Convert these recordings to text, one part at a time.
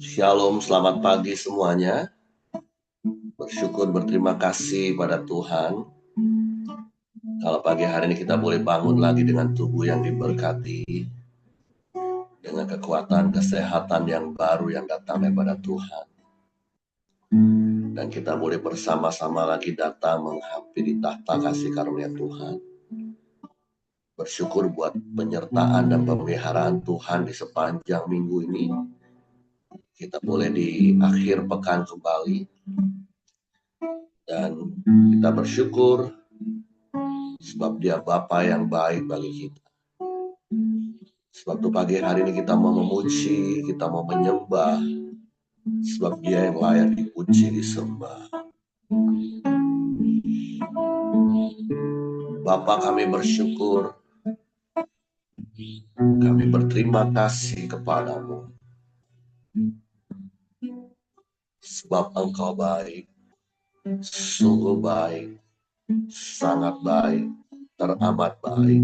Shalom, selamat pagi semuanya. Bersyukur, berterima kasih pada Tuhan. Kalau pagi hari ini kita boleh bangun lagi dengan tubuh yang diberkati, dengan kekuatan, kesehatan yang baru yang datang daripada Tuhan. Dan kita boleh bersama-sama lagi datang menghampiri tahta kasih karunia Tuhan. Bersyukur buat penyertaan dan pemeliharaan Tuhan di sepanjang minggu ini. Kita boleh di akhir pekan kembali. Dan kita bersyukur sebab Dia Bapa yang baik bagi kita. Sebab itu pagi hari ini kita mau memuji, kita mau menyembah, sebab Dia yang layak dipuji, disembah. Bapa, kami bersyukur, kami berterima kasih kepadamu, sebab Engkau baik, sungguh baik, sangat baik, teramat baik.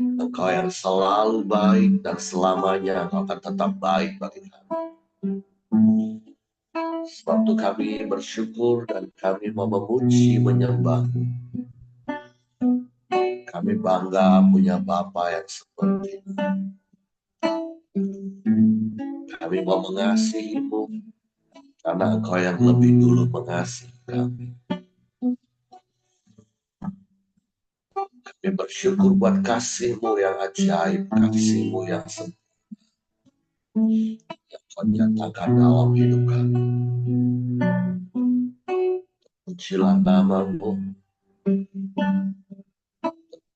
Engkau yang selalu baik dan selamanya Engkau akan tetap baik bagi kami. Sebab itu kami bersyukur dan kami mau memuji, menyembah. Kami bangga punya Bapa yang seperti itu. Kami mau mengasihi-Mu karena Engkau yang lebih dulu mengasihi kami. Kami bersyukur buat kasih-Mu yang ajaib, kasih-Mu yang sempurna, yang Kau nyatakan dalam hidup kami. Pujilah nama-Mu,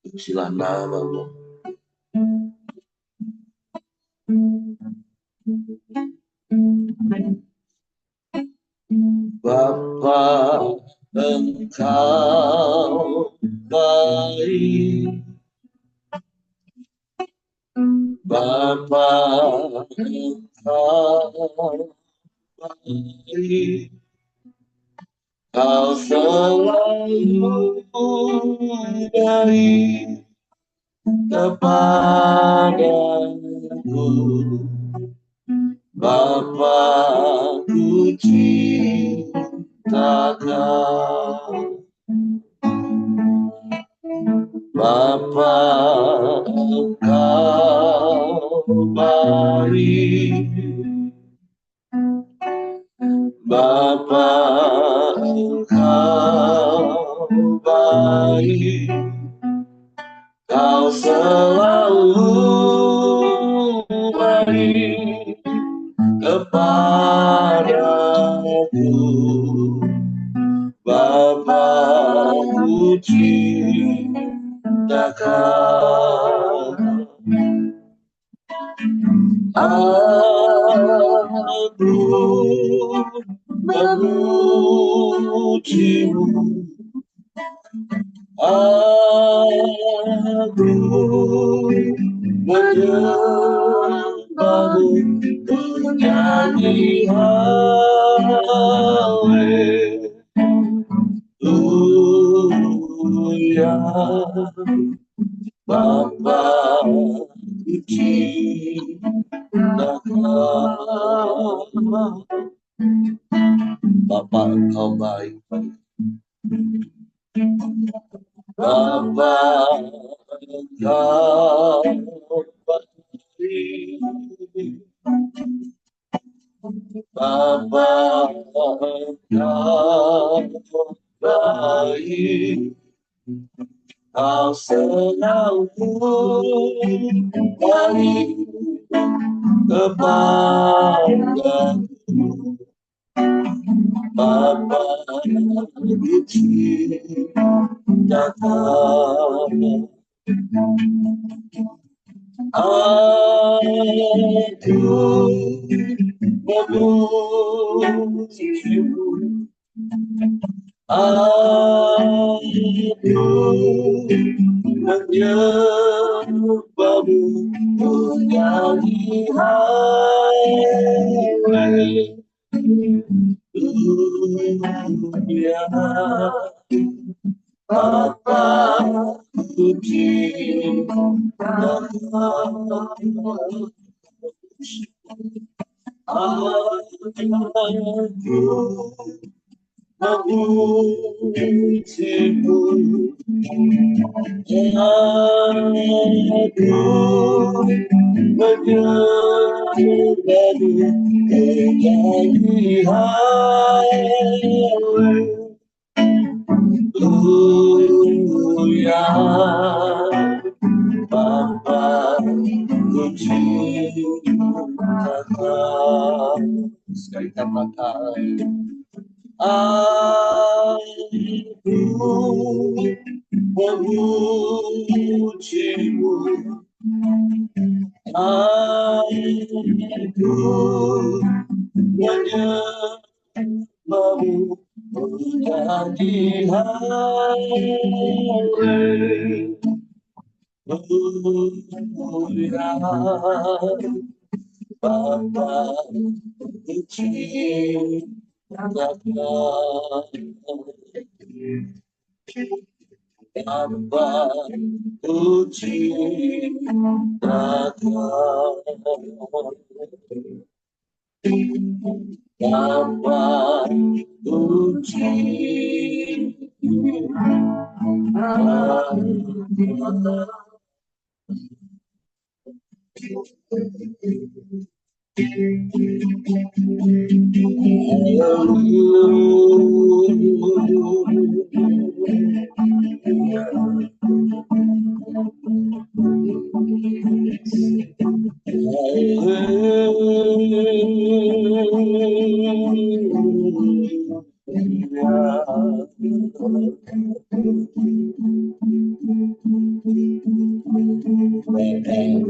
pujilah nama-Mu. Bapa, Engkau baik. Bapa, Engkau baik. Kau selalu baik kepadaku. Bapa, ku cinta Kau. Bapa, Engkau baik. Bapa, Engkau baik. Kau selalu baik kepadaku. Bapa, ku cinta Kau. Aku memuji-Mu. Aku menyembah-Mu, menyanyi haleluya. Bapa, ku cinta Kau. Bapa, Engkau baik. Bapa, Engkau baik. Bapa, Engkau baik. Kau selalu baik kepadaku. Bapa, ku cinta Kau. Aku memuji-Mu. Aku menyembah-Mu, menyanyi haleluya. Bapa, ku cinta Kau. memujimu, aku menyembahmu, menyanyi haleluya. Bapa, ku cinta Kau. Sekali katakan, aku memujimu, aku menyembahmu, menyanyi haleluya. Bapa, ku cinta Kau. Bapa, ku cinta Kau. Bapa, ku cinta Kau.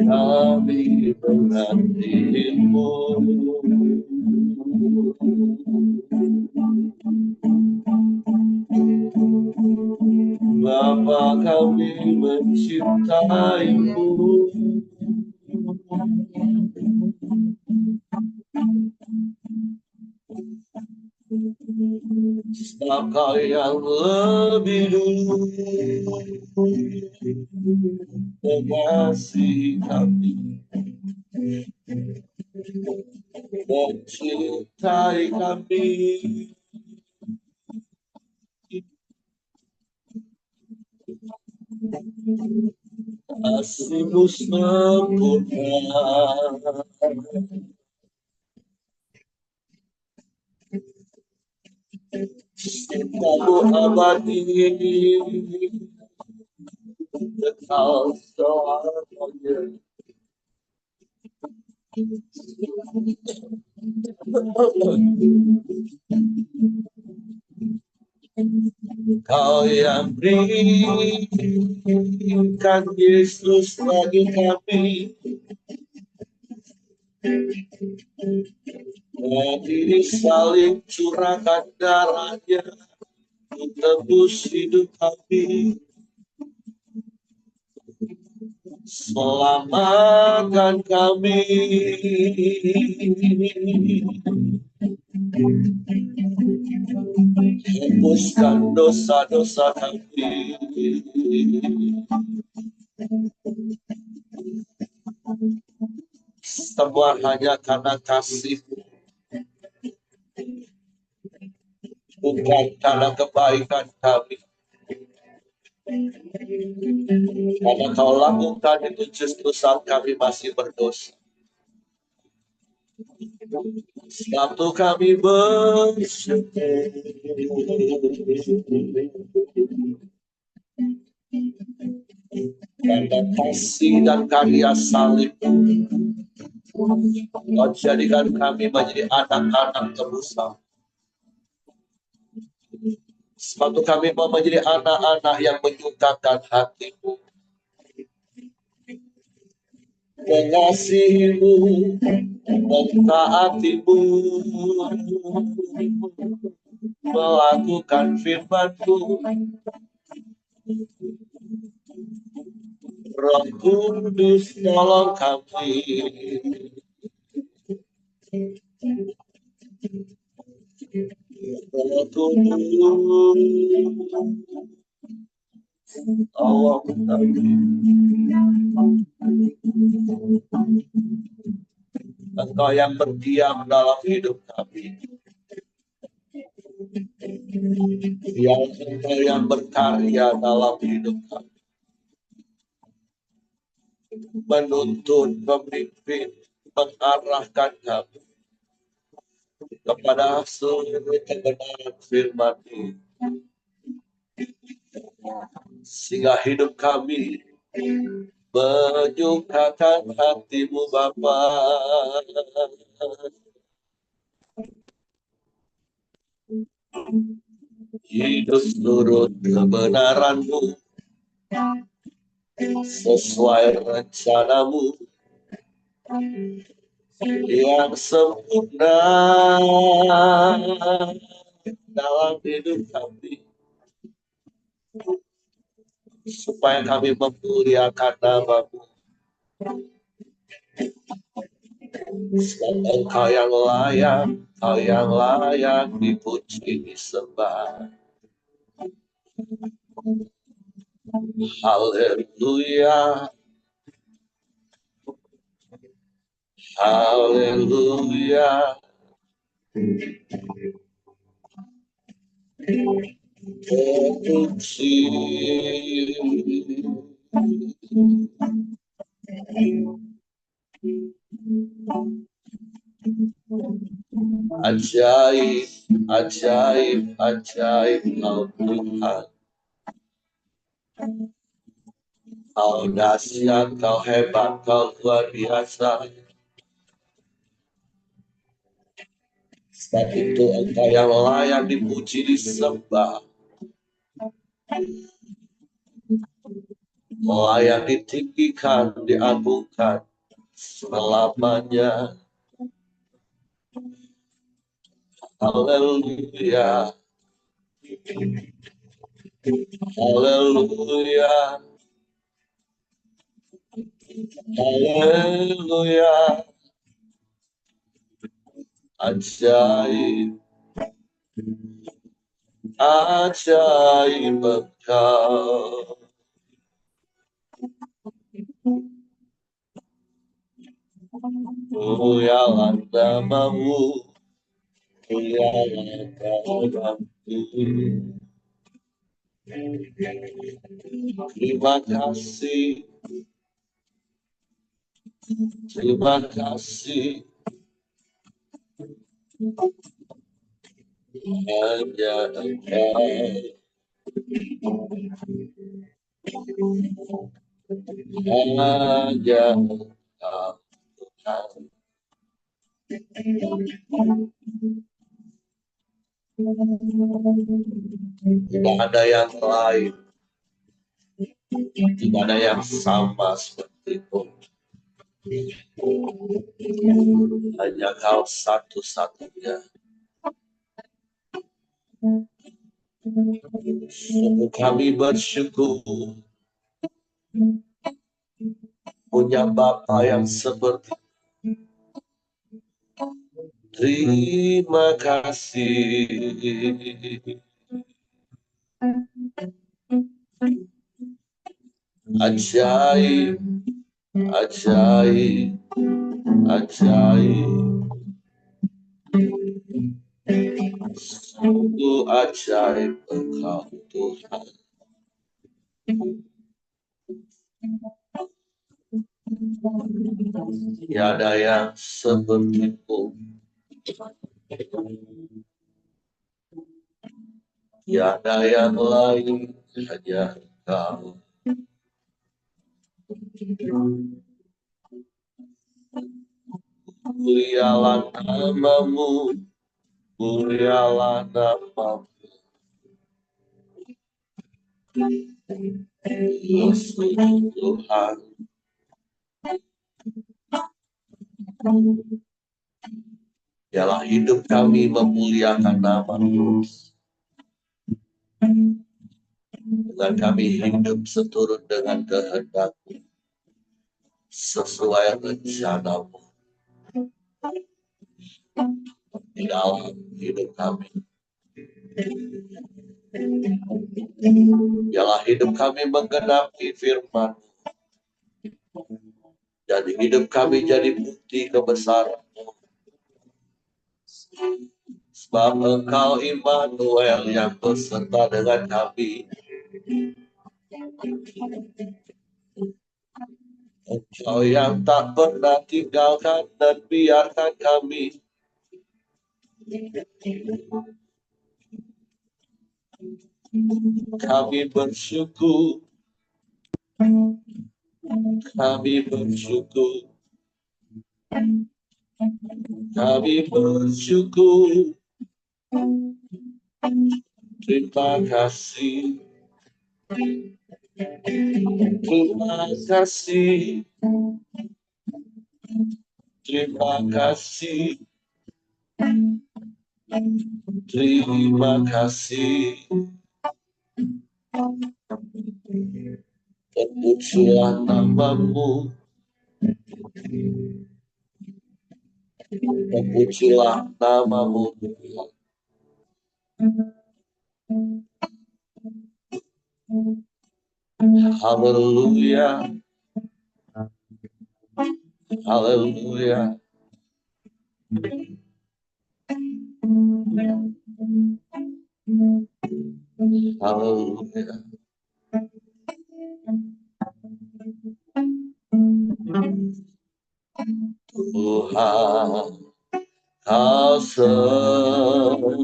Kami menantimu, Bapa, kami mencintaimu. Saka yang lebih dulu mengasihi kami, mencintai kami. Kasih-Mu sempurna, cinta-Mu abadi, kekal selamanya. Kau yang berikan Yesus bagi kami, di salib curahkan darahnya, tebus hidup kami. Selamatkan kami, hapuskan dosa-dosa kami. Semua hanya karena kasih-Mu, bukan karena kebaikan kami. Karena Kau lakukan itu justru saat kami masih berdosa. Waktu kami bersyukur, karena kasih dan karya salib, Kau jadikan kami menjadi anak-anak tebusan. Waktu kami mau menjadi anak-anak yang menyukakan hati-Mu, mengasihi-Mu, mentaati-Mu, melakukan firman-Mu. Roh Kudus, tolong kami. Roh Kudus, tolong kami. Engkau yang berdiam dalam hidup kami. Biar Engkau yang berkarya dalam hidup kami. Menuntun, memimpin, mengarahkan kami kepada seluruh kebenaran firman ini. Sehingga hidup kami menyukakan hatimu Bapa. Hidup menurut kebenaranmu, sesuai rencanamu yang sempurna dalam hidup kami, supaya kami memuliakan nama-Mu. Sebab Engkau yang layak, Engkau yang layak dipuji, disembah. Haleluya, haleluya. Terpuji. Ajaib, ajaib, ajaib Kau Tuhan. Kau dahsyat, Kau hebat, Kau luar biasa. Sebab itu Engkau yang layak dipuji, disembah, layak ditinggikan, diagungkan selamanya. Haleluya, haleluya, haleluya. Ajaib, ajaib Engkau. Mulialah nama-Mu, mulialah nama-Mu. Terima kasih, terima kasih. Hanya Engkau, hanya Engkau Tuhan. Tidak ada yang lain, tidak ada yang sama seperti itu. Hanya Kau satu-satunya. Sungguh kami bersyukur punya Bapa yang seperti. Terima kasih. Ajaib, ajaib, ajaib. Sungguh ajaib Engkau Tuhan. Tiada yang seperti-Mu. Tiada yang lain, hanya Engkau. Mulialah nama-Mu, mulialah nama-Mu. Yesus Tuhan. Biarlah hidup kami memuliakan nama-Mu. Dengan kami hidup seturut dengan kehendak-Mu, sesuai rencana-Mu di dalam hidup kami. Biarlah hidup kami menggenapi firman-Mu. Dan hidup kami jadi bukti kebesaran-Mu. Sebab Engkau Immanuel yang beserta dengan kami. Engkau yang tak pernah tinggalkan dan biarkan kami. Kami bersyukur. Kami bersyukur. Kami bersyukur. Terima kasih. Terima kasih. Terima kasih. Terima kasih. Terpujilah nama-Mu. Terpujilah nama-Mu. Haleluya. Haleluya. Haleluya. Tuhan, Kau sempurna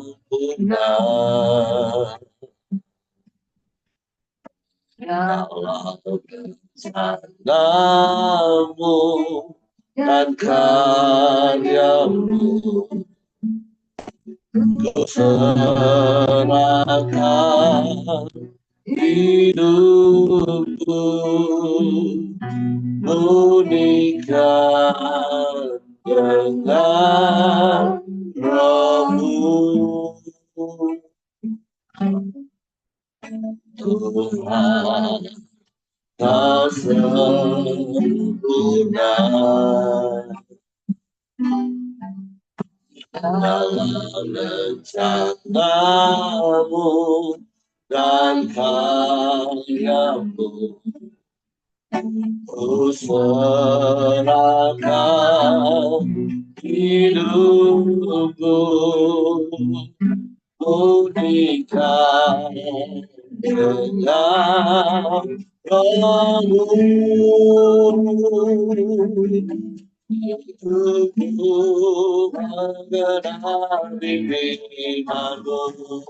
dalam rencana-Mu dan karya-Mu. Ku serahkan hidupku, murnikan dengan Roh-Mu. Tuhan, Kau sempurna dalam rencana-Mu dan karya-Mu. Ku serahkan hidupku, murnikan dengan Roh-Mu. Hidupku mengenali firman-Mu.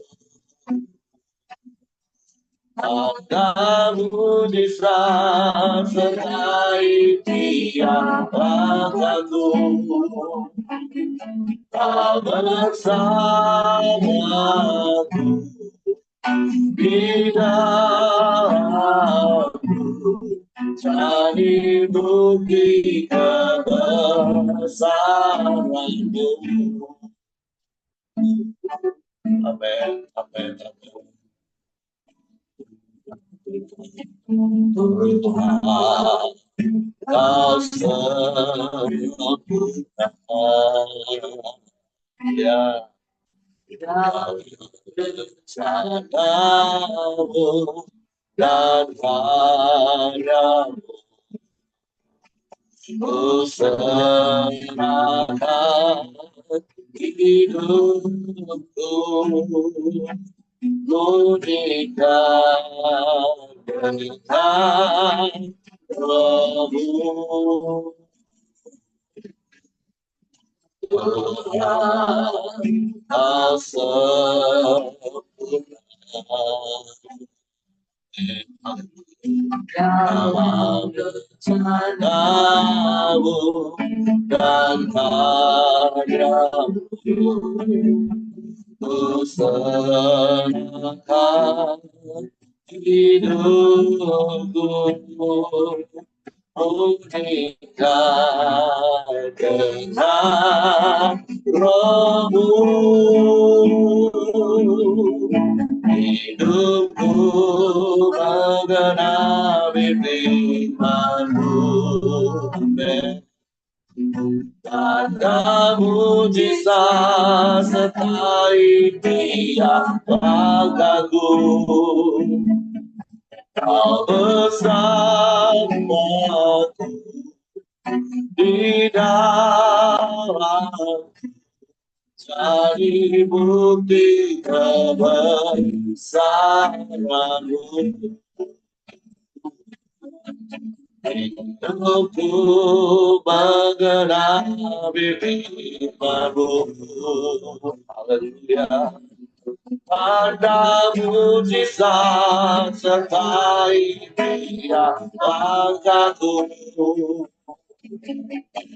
Tanda-Mu disertai tiap langkahku. Kau bersamaku di dalamku, jadi bukti kebesaran-Mu. Amin, amin, amin. Tuhan, Kau sempurna ya dalam rencana-Mu dan karya-Mu. Ku serahkan hidupku, murnikan dengan Roh-Mu. Tuhan, Kau sempurna dalam rencana-Mu dan karya-Mu. Ku serahkan hidupku, murnikan dengan Roh-Mu. Hidupku mengenali firman-Mu. Tanda mujizat sertai tiap langkahku. Kau bersamaku jadi bukti kebesaranmu. Hidupku mengenali firman-Mu. Haleluya. Ada mujizat sertai tiap langkahku.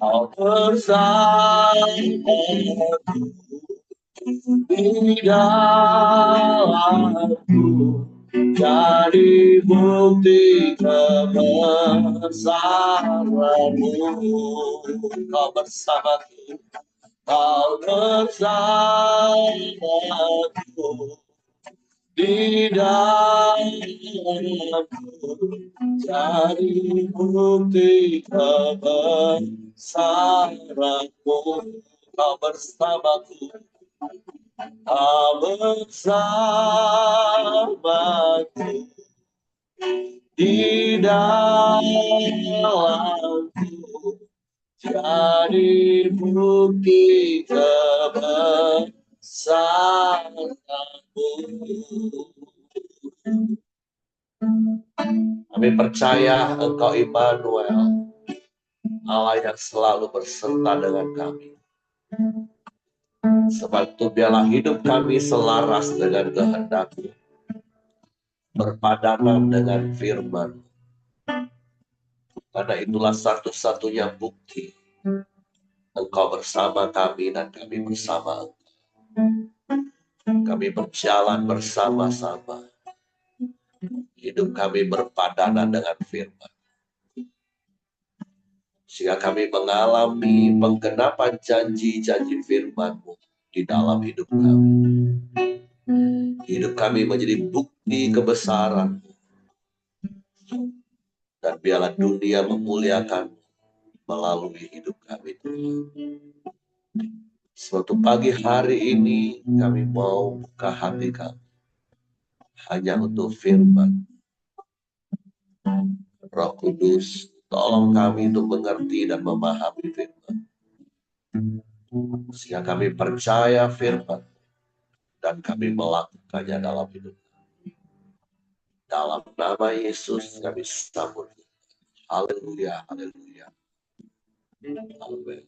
Kau bersamaku di dalamku, jadi bukti kebesaranmu. Kau bersamaku, kau bersamaku di dalamku, jadi bukti kebesaranmu. Kau bersamaku, kau bersamaku di dalamku, jadi bukti kebesaranmu. Kami percaya Engkau Immanuel, Allah yang selalu berserta dengan kami. Sebab itu biarlah hidup kami selaras dengan kehendak-Mu, berpadanan dengan firman. Karena itulah satu-satunya bukti Engkau bersama kami dan kami bersama Engkau. Kami berjalan bersama-sama. Hidup kami berpadanan dengan firman. Sehingga kami mengalami penggenapan janji-janji firman-Mu di dalam hidup kami. Hidup kami menjadi bukti kebesaran-Mu. Dan biarlah dunia memuliakan melalui hidup kami. Suatu pagi hari ini kami mau buka hati kami hanya untuk firman. Roh Kudus, tolong kami untuk mengerti dan memahami firman. Sehingga kami percaya firman dan kami melakukannya dalam hidup kami. Dalam nama Yesus kami sambut. Haleluya, haleluya. Amin.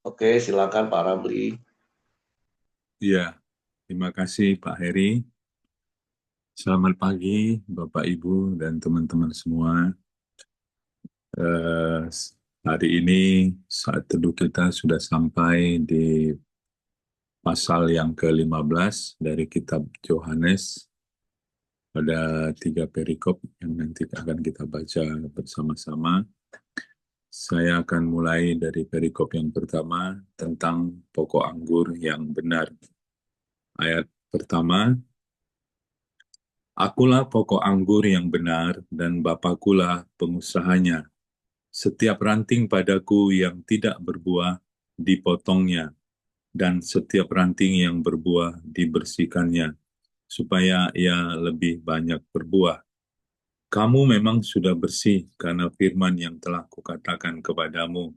Oke, silakan Pak Ramli. Ya, terima kasih Pak Heri. Selamat pagi Bapak Ibu dan teman-teman semua. Hari ini saat teduh kita sudah sampai di pasal yang ke-15 dari kitab Yohanes. Ada 3 perikop yang nanti akan kita baca bersama-sama. Saya akan mulai dari perikop yang pertama tentang pokok anggur yang benar. Ayat pertama, Akulah pokok anggur yang benar dan Bapakulah pengusahanya. Setiap ranting padaku yang tidak berbuah dipotongnya, dan setiap ranting yang berbuah dibersihkannya, supaya ia lebih banyak berbuah. Kamu memang sudah bersih karena firman yang telah kukatakan kepadamu.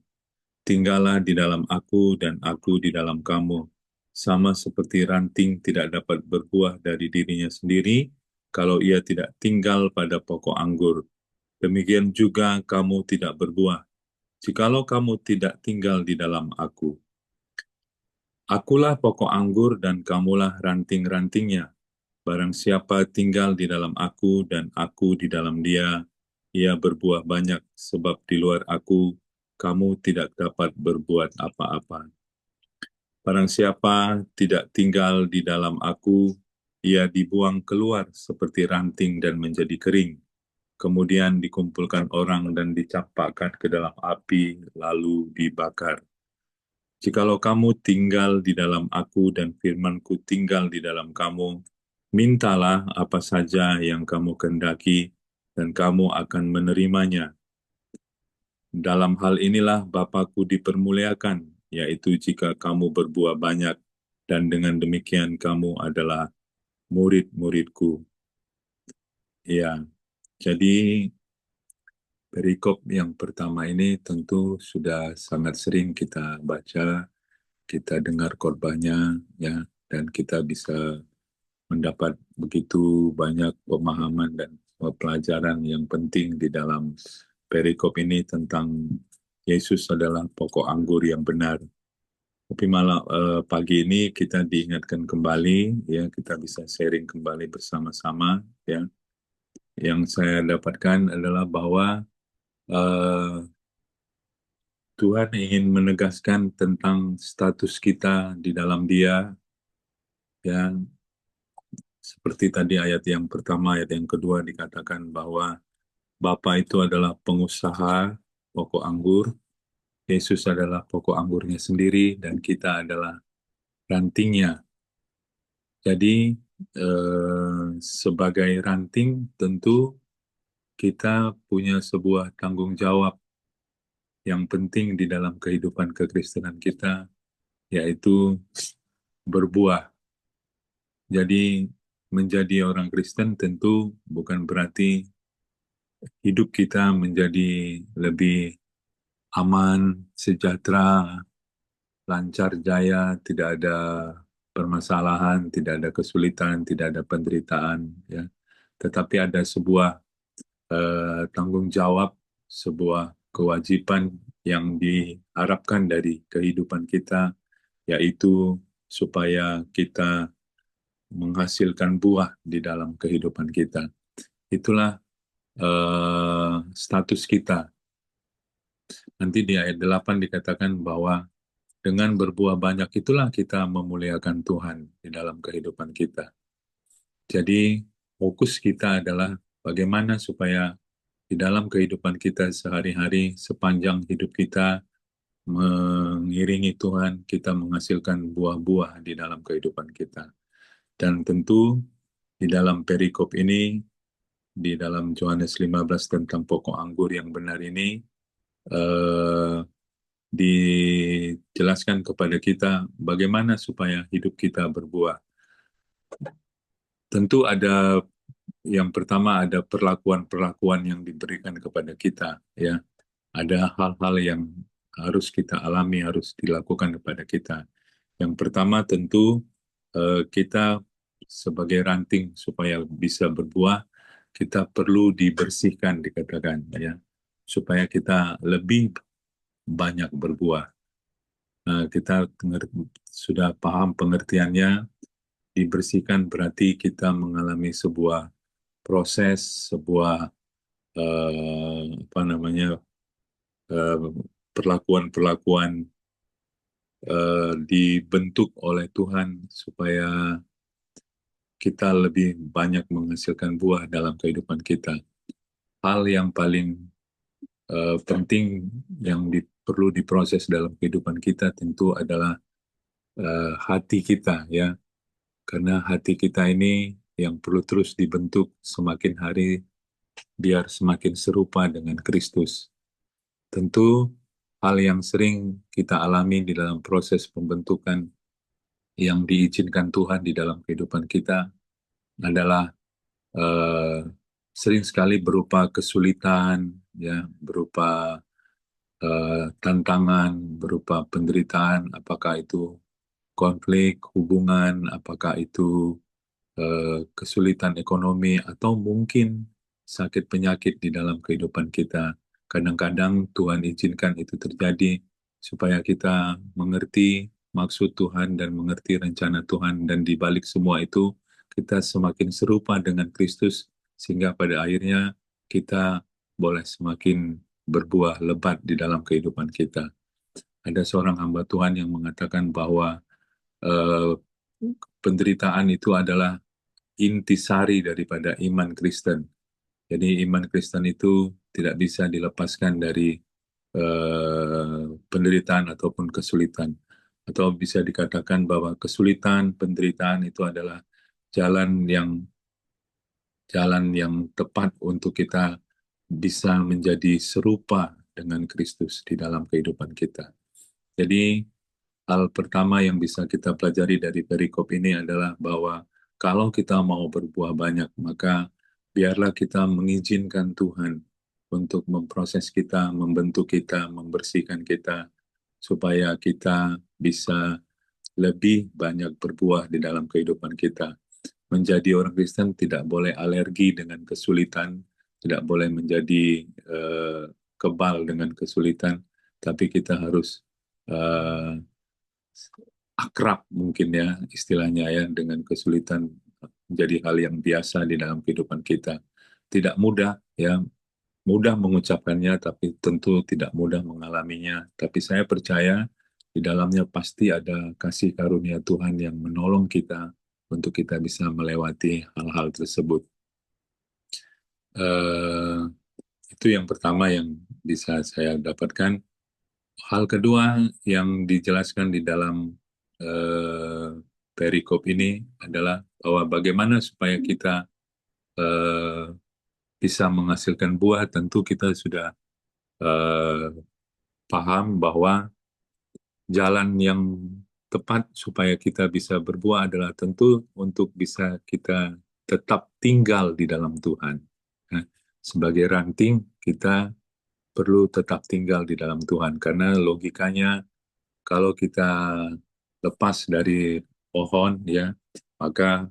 Tinggallah di dalam aku dan aku di dalam kamu. Sama seperti ranting tidak dapat berbuah dari dirinya sendiri, kalau ia tidak tinggal pada pokok anggur. Demikian juga kamu tidak berbuah, jikalau kamu tidak tinggal di dalam aku. Akulah pokok anggur dan kamulah ranting-rantingnya. Barang siapa tinggal di dalam aku dan aku di dalam dia, ia berbuah banyak, sebab di luar aku, kamu tidak dapat berbuat apa-apa. Barang siapa tidak tinggal di dalam aku, ia dibuang keluar seperti ranting dan menjadi kering. Kemudian dikumpulkan orang dan dicampakkan ke dalam api, lalu dibakar. Jikalau kamu tinggal di dalam aku dan firmanku tinggal di dalam kamu, mintalah apa saja yang kamu kehendaki, dan kamu akan menerimanya. Dalam hal inilah Bapakku dipermuliakan, yaitu jika kamu berbuah banyak, dan dengan demikian kamu adalah murid-muridku. Ya, jadi perikop yang pertama ini tentu sudah sangat sering kita baca kita dengar khotbahnya, ya, dan kita bisa mendapat begitu banyak pemahaman dan pelajaran yang penting di dalam perikop ini tentang Yesus adalah pokok anggur yang benar. Tapi malam pagi ini kita diingatkan kembali, ya, kita bisa sharing kembali bersama-sama, ya. Yang saya dapatkan adalah bahwa eh, Tuhan ingin menegaskan tentang status kita di dalam Dia, ya. Seperti tadi ayat yang pertama, ayat yang kedua dikatakan bahwa Bapa itu adalah pengusaha pokok anggur, Yesus adalah pokok anggurnya sendiri, dan kita adalah rantingnya. Jadi, sebagai ranting, tentu kita punya sebuah tanggung jawab yang penting di dalam kehidupan kekristenan kita, yaitu berbuah. Jadi, menjadi orang Kristen tentu bukan berarti hidup kita menjadi lebih aman, sejahtera, lancar jaya, tidak ada permasalahan, tidak ada kesulitan, tidak ada penderitaan, ya. Tetapi ada sebuah tanggung jawab, sebuah kewajiban yang diharapkan dari kehidupan kita, yaitu supaya kita menghasilkan buah di dalam kehidupan kita. Itulah status kita. Nanti di ayat 8 dikatakan bahwa dengan berbuah banyak itulah kita memuliakan Tuhan di dalam kehidupan kita. Jadi fokus kita adalah bagaimana supaya di dalam kehidupan kita sehari-hari, sepanjang hidup kita mengiringi Tuhan, kita menghasilkan buah-buah di dalam kehidupan kita. Dan tentu di dalam perikop ini, di dalam Yohanes 15 tentang pokok anggur yang benar ini, dijelaskan kepada kita bagaimana supaya hidup kita berbuah. Tentu ada yang pertama, ada perlakuan-perlakuan yang diberikan kepada kita, ya. Ada hal-hal yang harus kita alami, harus dilakukan kepada kita. Yang pertama tentu kita sebagai ranting supaya bisa berbuah, kita perlu dibersihkan, dikatakan, ya, supaya kita lebih banyak berbuah. Kita sudah paham pengertiannya. Dibersihkan berarti kita mengalami sebuah proses, sebuah apa namanya, eh, perlakuan-perlakuan dibentuk oleh Tuhan supaya kita lebih banyak menghasilkan buah dalam kehidupan kita. Hal yang paling penting yang perlu diproses dalam kehidupan kita tentu adalah hati kita, ya. Karena hati kita ini yang perlu terus dibentuk semakin hari biar semakin serupa dengan Kristus. Tentu hal yang sering kita alami di dalam proses pembentukan yang diizinkan Tuhan di dalam kehidupan kita adalah eh, sering sekali berupa kesulitan, ya, berupa tantangan, berupa penderitaan, apakah itu konflik hubungan, apakah itu kesulitan ekonomi, atau mungkin sakit penyakit di dalam kehidupan kita. Kadang-kadang Tuhan izinkan itu terjadi supaya kita mengerti maksud Tuhan dan mengerti rencana Tuhan, dan di balik semua itu kita semakin serupa dengan Kristus sehingga pada akhirnya kita boleh semakin berbuah lebat di dalam kehidupan kita. Ada seorang hamba Tuhan yang mengatakan bahwa eh, penderitaan itu adalah intisari daripada iman Kristen. Jadi iman Kristen itu tidak bisa dilepaskan dari penderitaan ataupun kesulitan. Atau bisa dikatakan bahwa kesulitan, penderitaan itu adalah jalan yang tepat untuk kita bisa menjadi serupa dengan Kristus di dalam kehidupan kita. Jadi hal pertama yang bisa kita pelajari dari perikop ini adalah bahwa kalau kita mau berbuah banyak, maka biarlah kita mengizinkan Tuhan untuk memproses kita, membentuk kita, membersihkan kita, supaya kita bisa lebih banyak berbuah di dalam kehidupan kita. Menjadi orang Kristen tidak boleh alergi dengan kesulitan, tidak boleh menjadi kebal dengan kesulitan, tapi kita harus eh, akrab mungkin ya istilahnya ya dengan kesulitan menjadi hal yang biasa di dalam kehidupan kita. Tidak mudah ya, mudah mengucapkannya tapi tentu tidak mudah mengalaminya. Tapi saya percaya di dalamnya pasti ada kasih karunia Tuhan yang menolong kita untuk kita bisa melewati hal-hal tersebut. Eh, itu yang pertama yang bisa saya dapatkan. Hal kedua yang dijelaskan di dalam eh, perikop ini adalah bahwa bagaimana supaya kita eh, bisa menghasilkan buah. Tentu kita sudah eh, paham bahwa jalan yang tepat supaya kita bisa berbuah adalah tentu untuk bisa kita tetap tinggal di dalam Tuhan. Nah, sebagai ranting, kita perlu tetap tinggal di dalam Tuhan karena logikanya kalau kita lepas dari pohon ya maka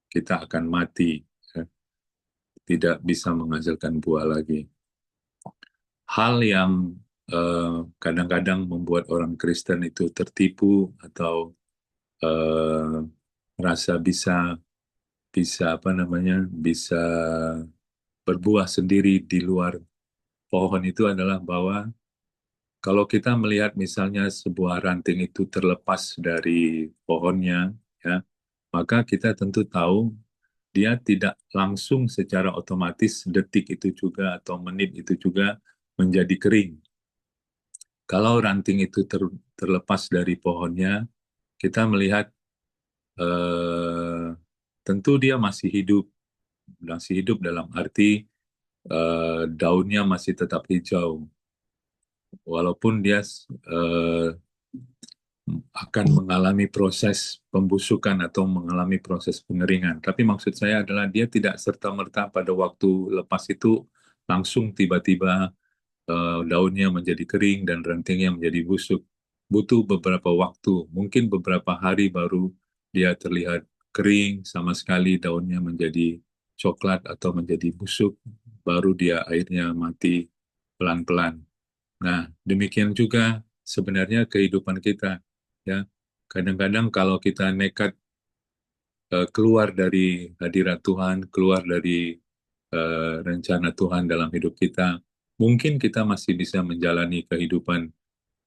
kita akan mati ya. Tidak bisa menghasilkan buah lagi. Hal yang kadang-kadang membuat orang Kristen itu tertipu atau eh, merasa bisa bisa apa namanya bisa berbuah sendiri di luar pohon itu adalah bahwa kalau kita melihat misalnya sebuah ranting itu terlepas dari pohonnya, ya, maka kita tentu tahu dia tidak langsung secara otomatis detik itu juga atau menit itu juga menjadi kering. Kalau ranting itu terlepas dari pohonnya, kita melihat eh, tentu dia masih hidup dalam arti daunnya masih tetap hijau, walaupun dia eh, akan mengalami proses pembusukan atau mengalami proses pengeringan. Tapi maksud saya adalah dia tidak serta-merta pada waktu lepas itu langsung tiba-tiba daunnya menjadi kering dan rantingnya menjadi busuk. Butuh beberapa waktu, mungkin beberapa hari baru dia terlihat kering sama sekali, daunnya menjadi coklat atau menjadi busuk, baru dia akhirnya mati pelan-pelan. Nah, demikian juga sebenarnya kehidupan kita. Ya, kadang-kadang kalau kita nekat keluar dari hadirat Tuhan, keluar dari rencana Tuhan dalam hidup kita, mungkin kita masih bisa menjalani kehidupan.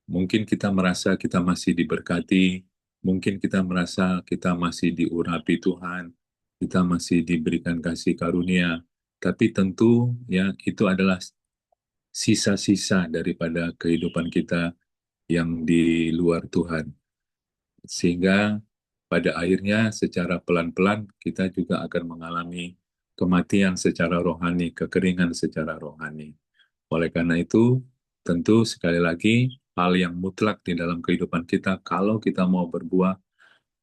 Mungkin kita merasa kita masih diberkati, mungkin kita merasa kita masih diurapi Tuhan, kita masih diberikan kasih karunia. Tapi tentu ya itu adalah sisa-sisa daripada kehidupan kita yang di luar Tuhan. Sehingga pada akhirnya secara pelan-pelan kita juga akan mengalami kematian secara rohani, kekeringan secara rohani. Oleh karena itu, tentu sekali lagi hal yang mutlak di dalam kehidupan kita, kalau kita mau berbuah,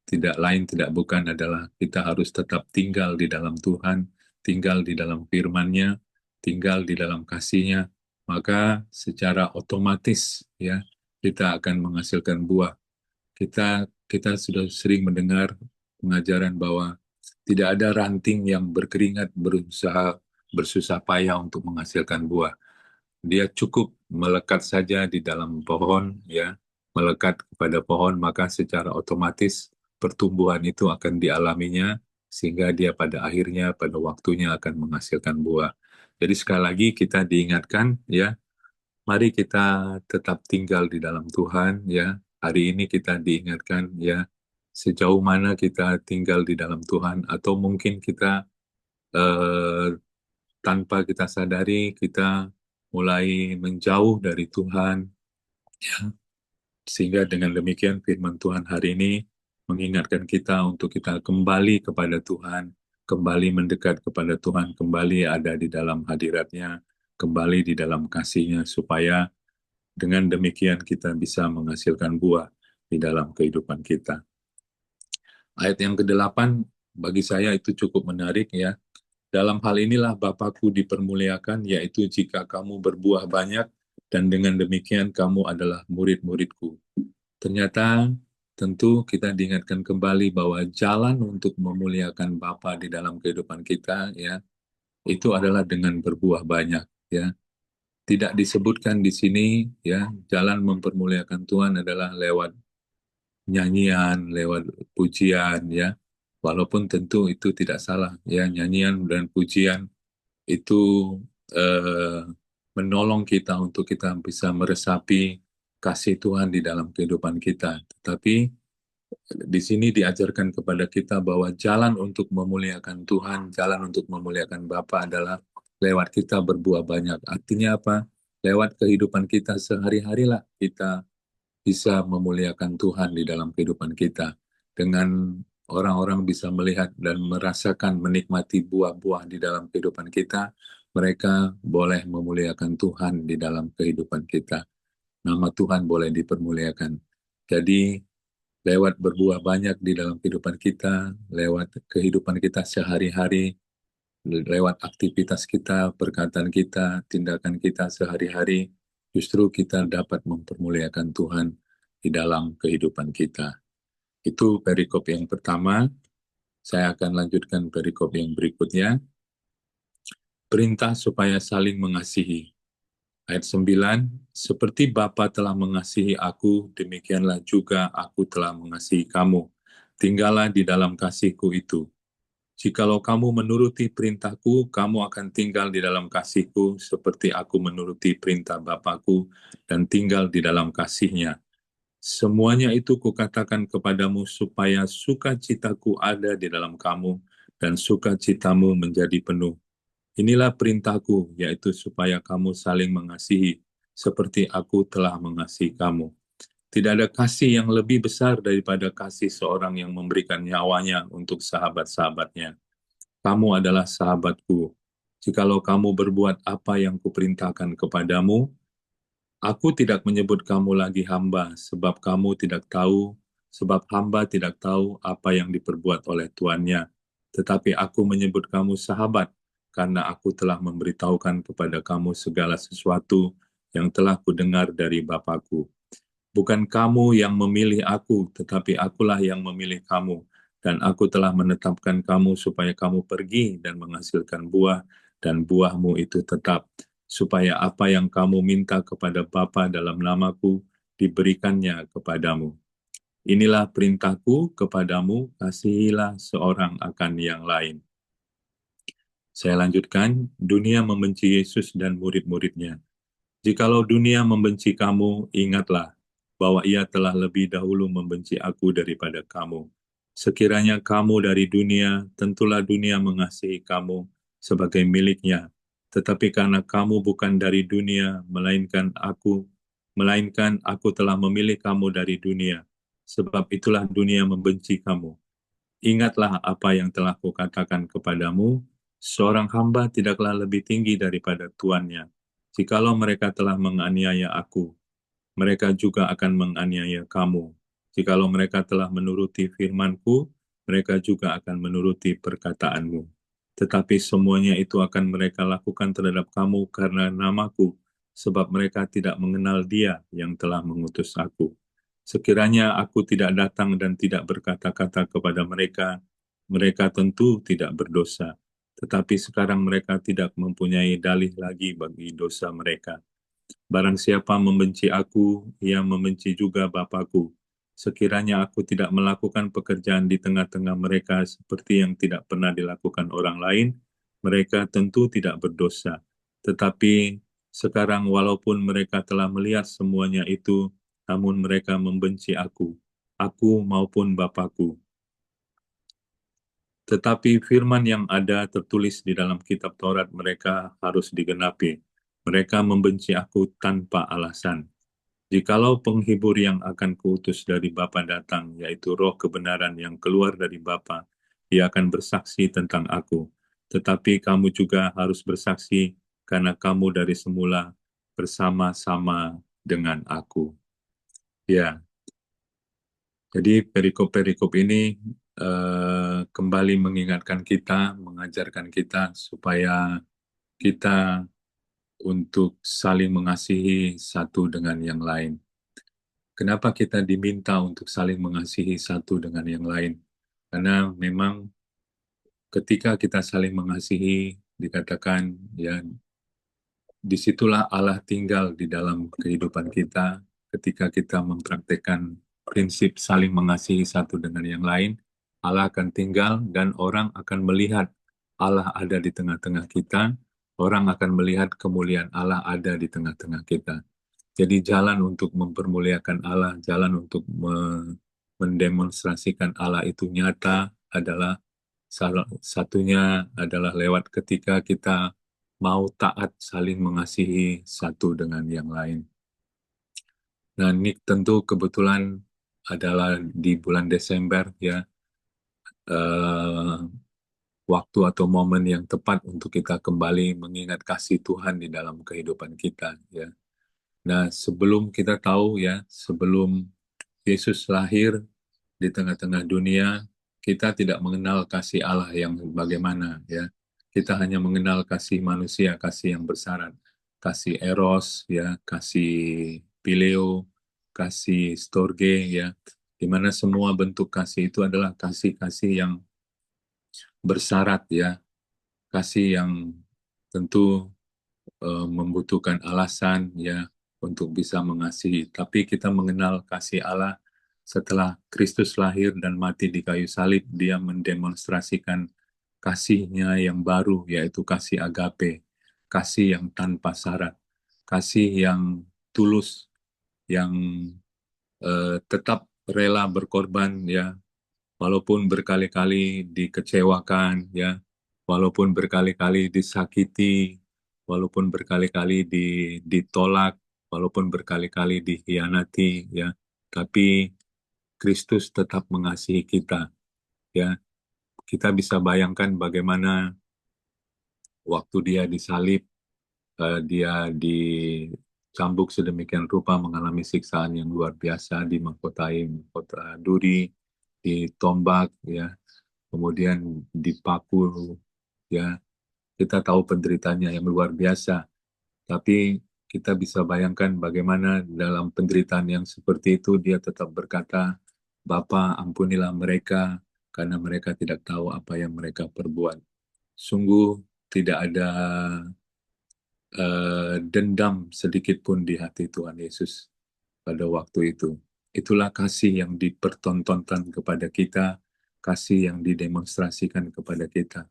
tidak lain tidak bukan adalah kita harus tetap tinggal di dalam Tuhan, tinggal di dalam firman-Nya, tinggal di dalam kasih-Nya, maka secara otomatis ya kita akan menghasilkan buah. Kita sudah sering mendengar pengajaran bahwa tidak ada ranting yang berkeringat berusaha bersusah payah untuk menghasilkan buah. Dia cukup melekat saja di dalam pohon, ya, melekat kepada pohon, maka secara otomatis pertumbuhan itu akan dialaminya, sehingga dia pada akhirnya, pada waktunya akan menghasilkan buah. Jadi sekali lagi kita diingatkan, ya, mari kita tetap tinggal di dalam Tuhan, ya. Hari ini kita diingatkan, ya, sejauh mana kita tinggal di dalam Tuhan, atau mungkin kita eh, tanpa kita sadari kita mulai menjauh dari Tuhan, ya. Sehingga dengan demikian firman Tuhan hari ini mengingatkan kita untuk kita kembali kepada Tuhan, kembali mendekat kepada Tuhan, kembali ada di dalam hadiratnya, kembali di dalam kasih-Nya, supaya dengan demikian kita bisa menghasilkan buah di dalam kehidupan kita. Ayat yang ke-8 bagi saya itu cukup menarik ya. Dalam hal inilah Bapakku dipermuliakan, yaitu jika kamu berbuah banyak, dan dengan demikian kamu adalah murid-muridku. Ternyata tentu kita diingatkan kembali bahwa jalan untuk memuliakan Bapa di dalam kehidupan kita ya itu adalah dengan berbuah banyak ya. Tidak disebutkan di sini ya jalan mempermuliakan Tuhan adalah lewat nyanyian, lewat pujian ya. Walaupun tentu itu tidak salah ya, nyanyian dan pujian itu eh, menolong kita untuk kita bisa meresapi kasih Tuhan di dalam kehidupan kita. Tetapi di sini diajarkan kepada kita bahwa jalan untuk memuliakan Tuhan, jalan untuk memuliakan Bapa adalah lewat kita berbuah banyak. Artinya apa? Lewat kehidupan kita sehari-hari lah kita bisa memuliakan Tuhan di dalam kehidupan kita. Dengan orang-orang bisa melihat dan merasakan, menikmati buah-buah di dalam kehidupan kita, mereka boleh memuliakan Tuhan di dalam kehidupan kita. Nama Tuhan boleh dipermuliakan. Jadi, lewat berbuah banyak di dalam kehidupan kita, lewat kehidupan kita sehari-hari, lewat aktivitas kita, perkataan kita, tindakan kita sehari-hari, justru kita dapat mempermuliakan Tuhan di dalam kehidupan kita. Itu perikop yang pertama. Saya akan lanjutkan perikop yang berikutnya. Perintah supaya saling mengasihi. Ayat 9, seperti Bapa telah mengasihi aku, demikianlah juga aku telah mengasihi kamu. Tinggallah di dalam kasihku itu. Jikalau kamu menuruti perintahku, kamu akan tinggal di dalam kasihku, seperti aku menuruti perintah Bapakku dan tinggal di dalam kasihnya. Semuanya itu kukatakan kepadamu supaya sukacitaku ada di dalam kamu dan sukacitamu menjadi penuh. Inilah perintahku, yaitu supaya kamu saling mengasihi, seperti aku telah mengasihi kamu. Tidak ada kasih yang lebih besar daripada kasih seorang yang memberikan nyawanya untuk sahabat-sahabatnya. Kamu adalah sahabatku. Jikalau kamu berbuat apa yang kuperintahkan kepadamu, aku tidak menyebut kamu lagi hamba, sebab hamba tidak tahu apa yang diperbuat oleh tuannya. Tetapi aku menyebut kamu sahabat, karena aku telah memberitahukan kepada kamu segala sesuatu yang telah kudengar dari Bapakku. Bukan kamu yang memilih aku, tetapi akulah yang memilih kamu. Dan aku telah menetapkan kamu supaya kamu pergi dan menghasilkan buah, dan buahmu itu tetap. Supaya apa yang kamu minta kepada Bapa dalam namaku, diberikannya kepadamu. Inilah perintahku kepadamu, kasihilah seorang akan yang lain. Saya lanjutkan, dunia membenci Yesus dan murid-muridnya. Jikalau dunia membenci kamu, ingatlah bahwa ia telah lebih dahulu membenci aku daripada kamu. Sekiranya kamu dari dunia, tentulah dunia mengasihi kamu sebagai miliknya. Tetapi karena kamu bukan dari dunia, melainkan aku telah memilih kamu dari dunia. Sebab itulah dunia membenci kamu. Ingatlah apa yang telah kukatakan kepadamu, seorang hamba tidaklah lebih tinggi daripada tuannya. Jikalau mereka telah menganiaya aku, mereka juga akan menganiaya kamu. Jikalau mereka telah menuruti firman-Ku, mereka juga akan menuruti perkataanmu. Tetapi semuanya itu akan mereka lakukan terhadap kamu karena namaku, sebab mereka tidak mengenal Dia yang telah mengutus aku. Sekiranya aku tidak datang dan tidak berkata-kata kepada mereka, mereka tentu tidak berdosa. Tetapi sekarang mereka tidak mempunyai dalih lagi bagi dosa mereka. Barang siapa membenci aku, ia membenci juga Bapakku. Sekiranya aku tidak melakukan pekerjaan di tengah-tengah mereka seperti yang tidak pernah dilakukan orang lain, mereka tentu tidak berdosa. Tetapi sekarang walaupun mereka telah melihat semuanya itu, namun mereka membenci aku maupun Bapakku. Tetapi firman yang ada tertulis di dalam kitab Taurat mereka harus digenapi. Mereka membenci aku tanpa alasan. Jikalau penghibur yang akan kuutus dari Bapa datang, yaitu roh kebenaran yang keluar dari Bapa, ia akan bersaksi tentang aku. Tetapi kamu juga harus bersaksi karena kamu dari semula bersama-sama dengan aku. Ya, jadi perikop-perikop ini kembali mengingatkan kita, mengajarkan kita supaya kita untuk saling mengasihi satu dengan yang lain. kenapa kita diminta untuk saling mengasihi satu dengan yang lain? Karena memang ketika kita saling mengasihi, dikatakan ya disitulah Allah tinggal di dalam kehidupan kita. Ketika kita mempraktekkan prinsip saling mengasihi satu dengan yang lain, Allah akan tinggal dan orang akan melihat Allah ada di tengah-tengah kita. Orang akan melihat kemuliaan Allah ada di tengah-tengah kita. Jadi jalan untuk mempermuliakan Allah, jalan untuk mendemonstrasikan Allah itu nyata adalah salah satunya adalah lewat ketika kita mau taat saling mengasihi satu dengan yang lain. Nah, ini tentu kebetulan adalah di bulan Desember ya, eh, waktu atau momen yang tepat untuk kita kembali mengingat kasih Tuhan di dalam kehidupan kita ya. Nah, sebelum kita tahu ya, sebelum Yesus lahir di tengah-tengah dunia, kita tidak mengenal kasih Allah yang bagaimana ya. Kita hanya mengenal kasih manusia, kasih yang bersyarat, kasih eros ya, kasih pileo, kasih storge ya, di mana semua bentuk kasih itu adalah kasih-kasih yang bersyarat ya, kasih yang tentu membutuhkan alasan ya untuk bisa mengasihi. Tapi kita mengenal kasih Allah setelah Kristus lahir dan mati di kayu salib, dia mendemonstrasikan kasihnya yang baru, yaitu kasih agape, kasih yang tanpa syarat, kasih yang tulus, yang tetap rela berkorban ya, walaupun berkali-kali dikecewakan ya, walaupun berkali-kali disakiti, walaupun berkali-kali ditolak, walaupun berkali-kali dikhianati ya, tapi Kristus tetap mengasihi kita ya. Kita bisa bayangkan bagaimana waktu dia disalib, dia dicambuk sedemikian rupa, mengalami siksaan yang luar biasa, dimahkotai mahkota duri, ditombak ya, kemudian dipaku ya. Kita tahu penderitanya yang luar biasa, tapi kita bisa bayangkan bagaimana dalam penderitaan yang seperti itu dia tetap berkata, Bapa ampunilah mereka karena mereka tidak tahu apa yang mereka perbuat. Sungguh tidak ada dendam sedikit pun di hati Tuhan Yesus pada waktu itu. Itulah kasih yang dipertontonkan kepada kita, kasih yang didemonstrasikan kepada kita.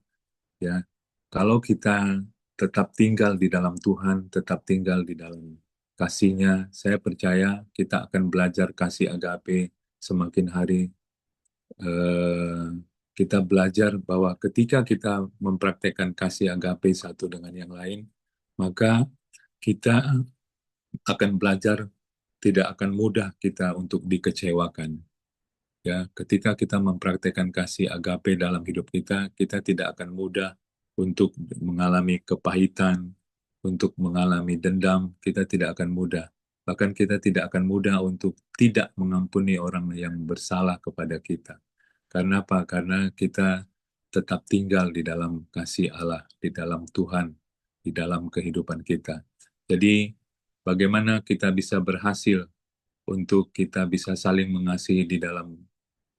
Ya, kalau kita tetap tinggal di dalam Tuhan, tetap tinggal di dalam kasih-Nya, saya percaya kita akan belajar kasih agape semakin hari. eh, kita belajar bahwa ketika kita mempraktekkan kasih agape satu dengan yang lain, maka kita akan belajar tidak akan mudah kita untuk dikecewakan. Ya, ketika kita mempraktekkan kasih agape dalam hidup kita, kita tidak akan mudah untuk mengalami kepahitan, untuk mengalami dendam, kita tidak akan mudah. Bahkan kita tidak akan mudah untuk tidak mengampuni orang yang bersalah kepada kita. Karena apa? Karena kita tetap tinggal di dalam kasih Allah, di dalam Tuhan, di dalam kehidupan kita. Jadi, bagaimana kita bisa berhasil untuk kita bisa saling mengasihi di dalam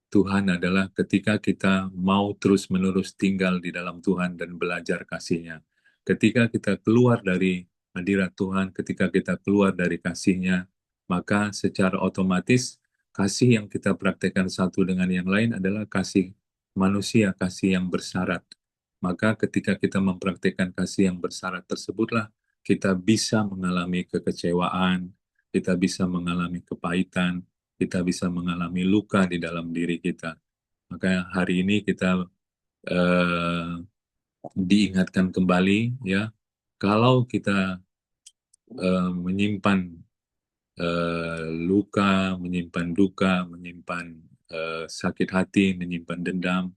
Tuhan adalah ketika kita mau terus-menerus tinggal di dalam Tuhan dan belajar kasih-Nya. Ketika kita keluar dari hadirat Tuhan, ketika kita keluar dari kasih-Nya, maka secara otomatis kasih yang kita praktekkan satu dengan yang lain adalah kasih manusia, kasih yang bersyarat. Maka ketika kita mempraktekkan kasih yang bersyarat tersebutlah, kita bisa mengalami kekecewaan, kita bisa mengalami kepahitan, kita bisa mengalami luka di dalam diri kita. Maka hari ini kita eh, diingatkan kembali ya, kalau kita menyimpan luka, menyimpan duka, menyimpan sakit hati, menyimpan dendam,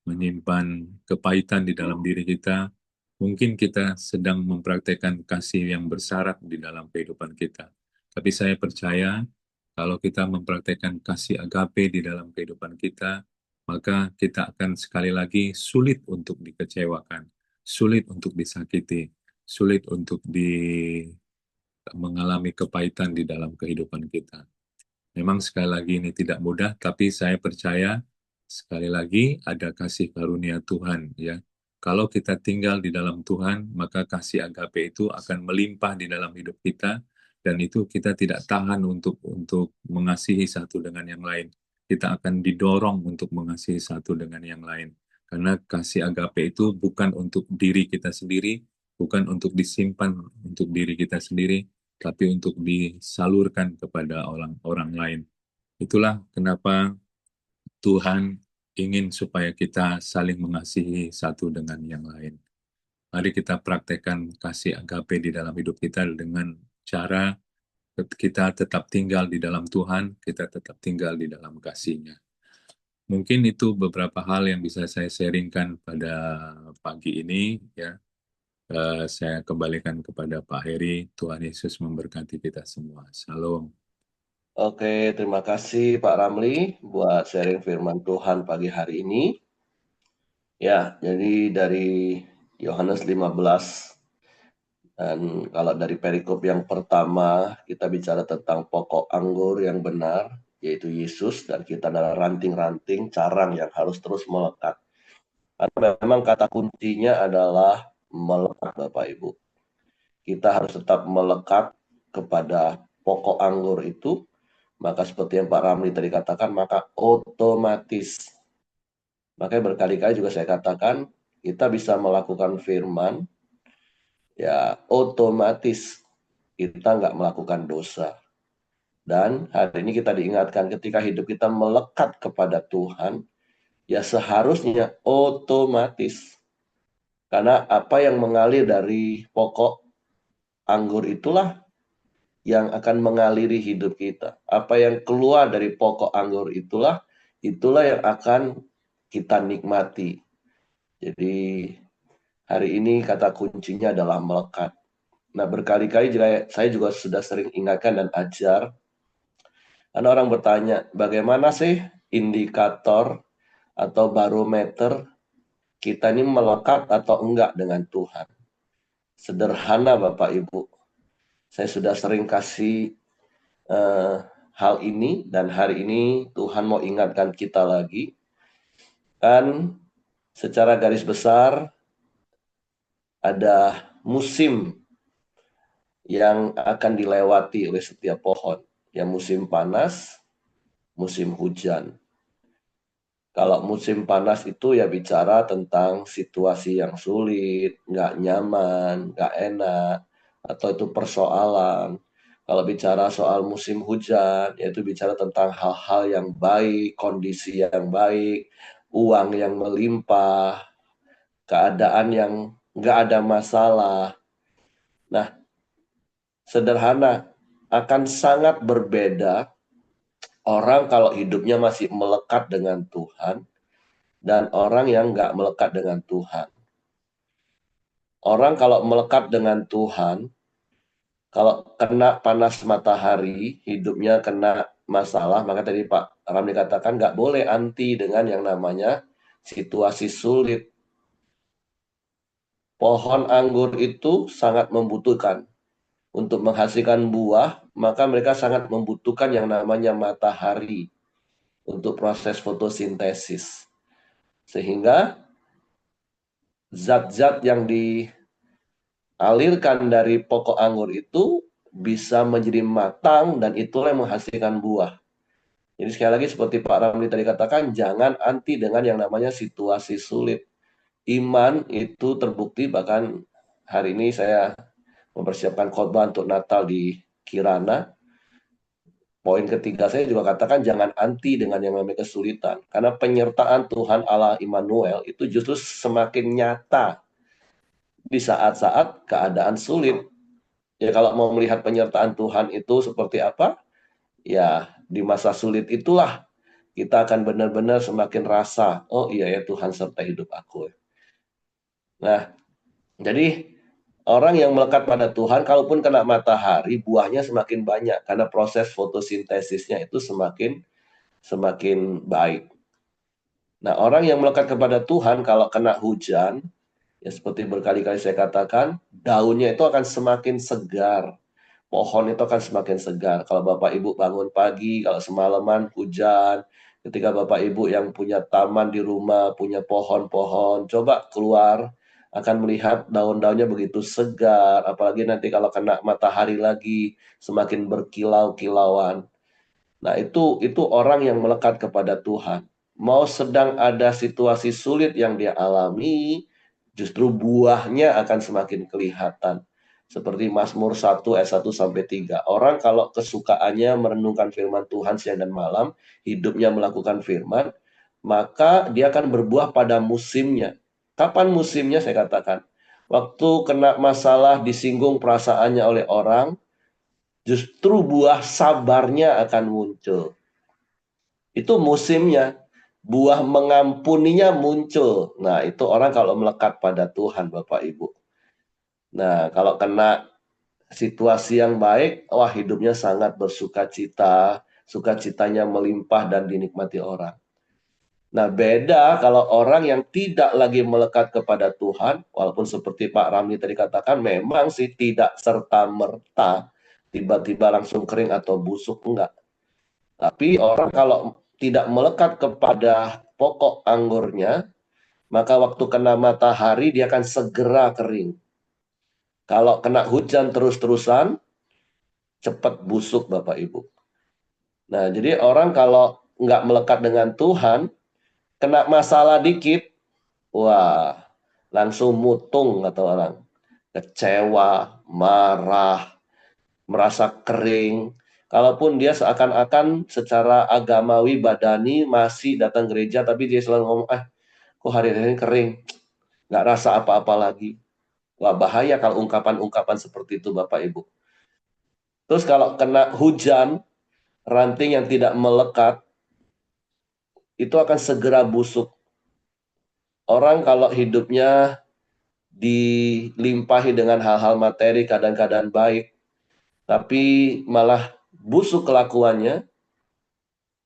menyimpan kepahitan di dalam diri kita, mungkin kita sedang mempraktekkan kasih yang bersyarat di dalam kehidupan kita. Tapi saya percaya kalau kita mempraktekkan kasih agape di dalam kehidupan kita, maka kita akan sekali lagi sulit untuk dikecewakan, sulit untuk disakiti, sulit untuk mengalami kepahitan di dalam kehidupan kita. Memang sekali lagi ini tidak mudah, tapi saya percaya sekali lagi ada kasih karunia Tuhan ya. Kalau kita tinggal di dalam Tuhan, maka kasih agape itu akan melimpah di dalam hidup kita dan itu kita tidak tahan untuk mengasihi satu dengan yang lain. Kita akan didorong untuk mengasihi satu dengan yang lain. Karena kasih agape itu bukan untuk diri kita sendiri, bukan untuk disimpan untuk diri kita sendiri, tapi untuk disalurkan kepada orang-orang lain. Itulah kenapa Tuhan ingin supaya kita saling mengasihi satu dengan yang lain. Mari kita praktekkan kasih agape di dalam hidup kita dengan cara kita tetap tinggal di dalam Tuhan, kita tetap tinggal di dalam kasih-Nya. Mungkin itu beberapa hal yang bisa saya sharingkan pada pagi ini ya. Saya kembalikan kepada Pak Heri. Tuhan Yesus memberkati kita semua. Shalom. Oke, terima kasih Pak Ramli buat sharing firman Tuhan pagi hari ini. Ya, jadi dari Yohanes 15, dan kalau dari perikop yang pertama kita bicara tentang pokok anggur yang benar, yaitu Yesus, dan kita adalah ranting-ranting carang yang harus terus melekat. Karena memang kata kuncinya adalah melekat, Bapak Ibu. Kita harus tetap melekat kepada pokok anggur itu, maka seperti yang Pak Ramli tadi katakan, maka otomatis. Makanya berkali-kali juga saya katakan, kita bisa melakukan firman, ya otomatis kita nggak melakukan dosa. Dan hari ini kita diingatkan ketika hidup kita melekat kepada Tuhan, ya seharusnya otomatis. Karena apa yang mengalir dari pokok anggur itulah yang akan mengaliri hidup kita. Apa yang keluar dari pokok anggur itulah yang akan kita nikmati. Jadi hari ini kata kuncinya adalah melekat. Nah, berkali-kali saya juga sudah sering ingatkan dan ajar. Karena orang bertanya, bagaimana sih indikator atau barometer kita ini melekat atau enggak dengan Tuhan? Sederhana Bapak Ibu. Saya sudah sering kasih hal ini dan hari ini Tuhan mau ingatkan kita lagi. Kan secara garis besar ada musim yang akan dilewati oleh setiap pohon. Ya musim panas, musim hujan. Kalau musim panas itu ya bicara tentang situasi yang sulit, nggak nyaman, nggak enak, atau itu persoalan. Kalau bicara soal musim hujan, yaitu bicara tentang hal-hal yang baik, kondisi yang baik, uang yang melimpah, keadaan yang nggak ada masalah. Nah, sederhana, akan sangat berbeda orang kalau hidupnya masih melekat dengan Tuhan dan orang yang nggak melekat dengan Tuhan. Orang kalau melekat dengan Tuhan, kalau kena panas matahari, hidupnya kena masalah, maka tadi Pak Ramli katakan nggak boleh anti dengan yang namanya situasi sulit. Pohon anggur itu sangat membutuhkan untuk menghasilkan buah, maka mereka sangat membutuhkan yang namanya matahari untuk proses fotosintesis. Sehingga zat-zat yang dialirkan dari pokok anggur itu bisa menjadi matang dan itulah yang menghasilkan buah. Jadi sekali lagi seperti Pak Ramli tadi katakan, jangan anti dengan yang namanya situasi sulit. Iman itu terbukti, bahkan hari ini saya mempersiapkan khotbah untuk Natal di Kirana. Poin ketiga saya juga katakan jangan anti dengan yang namanya kesulitan. Karena penyertaan Tuhan Allah Immanuel itu justru semakin nyata di saat-saat keadaan sulit. Ya kalau mau melihat penyertaan Tuhan itu seperti apa, ya di masa sulit itulah kita akan benar-benar semakin rasa, oh iya ya Tuhan serta hidup aku. Nah, jadi orang yang melekat pada Tuhan, kalaupun kena matahari, buahnya semakin banyak karena proses fotosintesisnya itu semakin baik. Nah, orang yang melekat kepada Tuhan, kalau kena hujan, ya seperti berkali-kali saya katakan, daunnya itu akan semakin segar, pohon itu akan semakin segar. Kalau Bapak Ibu bangun pagi, kalau semalaman hujan, ketika Bapak Ibu yang punya taman di rumah, punya pohon-pohon, coba keluar, akan melihat daun-daunnya begitu segar, apalagi nanti kalau kena matahari lagi, semakin berkilau-kilauan. Nah, itu orang yang melekat kepada Tuhan. Mau sedang ada situasi sulit yang dia alami, justru buahnya akan semakin kelihatan. Seperti Mazmur 1 ayat 1 sampai 3. Orang kalau kesukaannya merenungkan firman Tuhan siang dan malam, hidupnya melakukan firman, maka dia akan berbuah pada musimnya. Kapan musimnya? Saya katakan, waktu kena masalah, disinggung perasaannya oleh orang, justru buah sabarnya akan muncul. Itu musimnya. Buah mengampuninya muncul. Nah, itu orang kalau melekat pada Tuhan, Bapak Ibu. Nah, kalau kena situasi yang baik, wah hidupnya sangat bersuka cita, sukacitanya melimpah dan dinikmati orang. Nah, beda kalau orang yang tidak lagi melekat kepada Tuhan, walaupun seperti Pak Ramli tadi katakan, memang sih tidak serta-merta tiba-tiba langsung kering atau busuk, enggak. Tapi orang kalau tidak melekat kepada pokok anggurnya, maka waktu kena matahari dia akan segera kering. Kalau kena hujan terus-terusan, cepat busuk Bapak Ibu. Nah, jadi orang kalau nggak melekat dengan Tuhan, kena masalah dikit, wah, langsung mutung kata orang. Kecewa, marah, merasa kering. Kalaupun dia seakan-akan secara agamawi, badani masih datang gereja, tapi dia selalu ngomong, kok hari ini kering, nggak rasa apa-apa lagi. Wah, bahaya kalau ungkapan-ungkapan seperti itu Bapak Ibu. Terus kalau kena hujan, ranting yang tidak melekat, itu akan segera busuk. Orang kalau hidupnya dilimpahi dengan hal-hal materi, keadaan-keadaan baik, tapi malah busuk kelakuannya,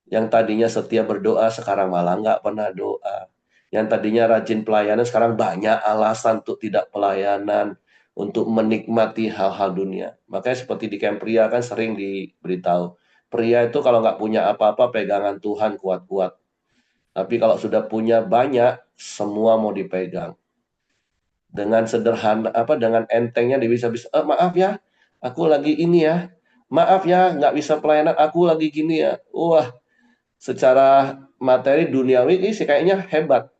yang tadinya setia berdoa, sekarang malah nggak pernah doa. Yang tadinya rajin pelayanan, sekarang banyak alasan untuk tidak pelayanan, untuk menikmati hal-hal dunia. Makanya seperti di camp pria kan sering diberitahu, pria itu kalau nggak punya apa-apa, pegangan Tuhan kuat-kuat. Tapi kalau sudah punya banyak, semua mau dipegang. Dengan sederhana, dengan entengnya dia bisa-bisa, maaf ya, aku lagi ini ya. Maaf ya, nggak bisa pelayanan, aku lagi gini ya. Wah, secara materi duniawi ini sih kayaknya hebat.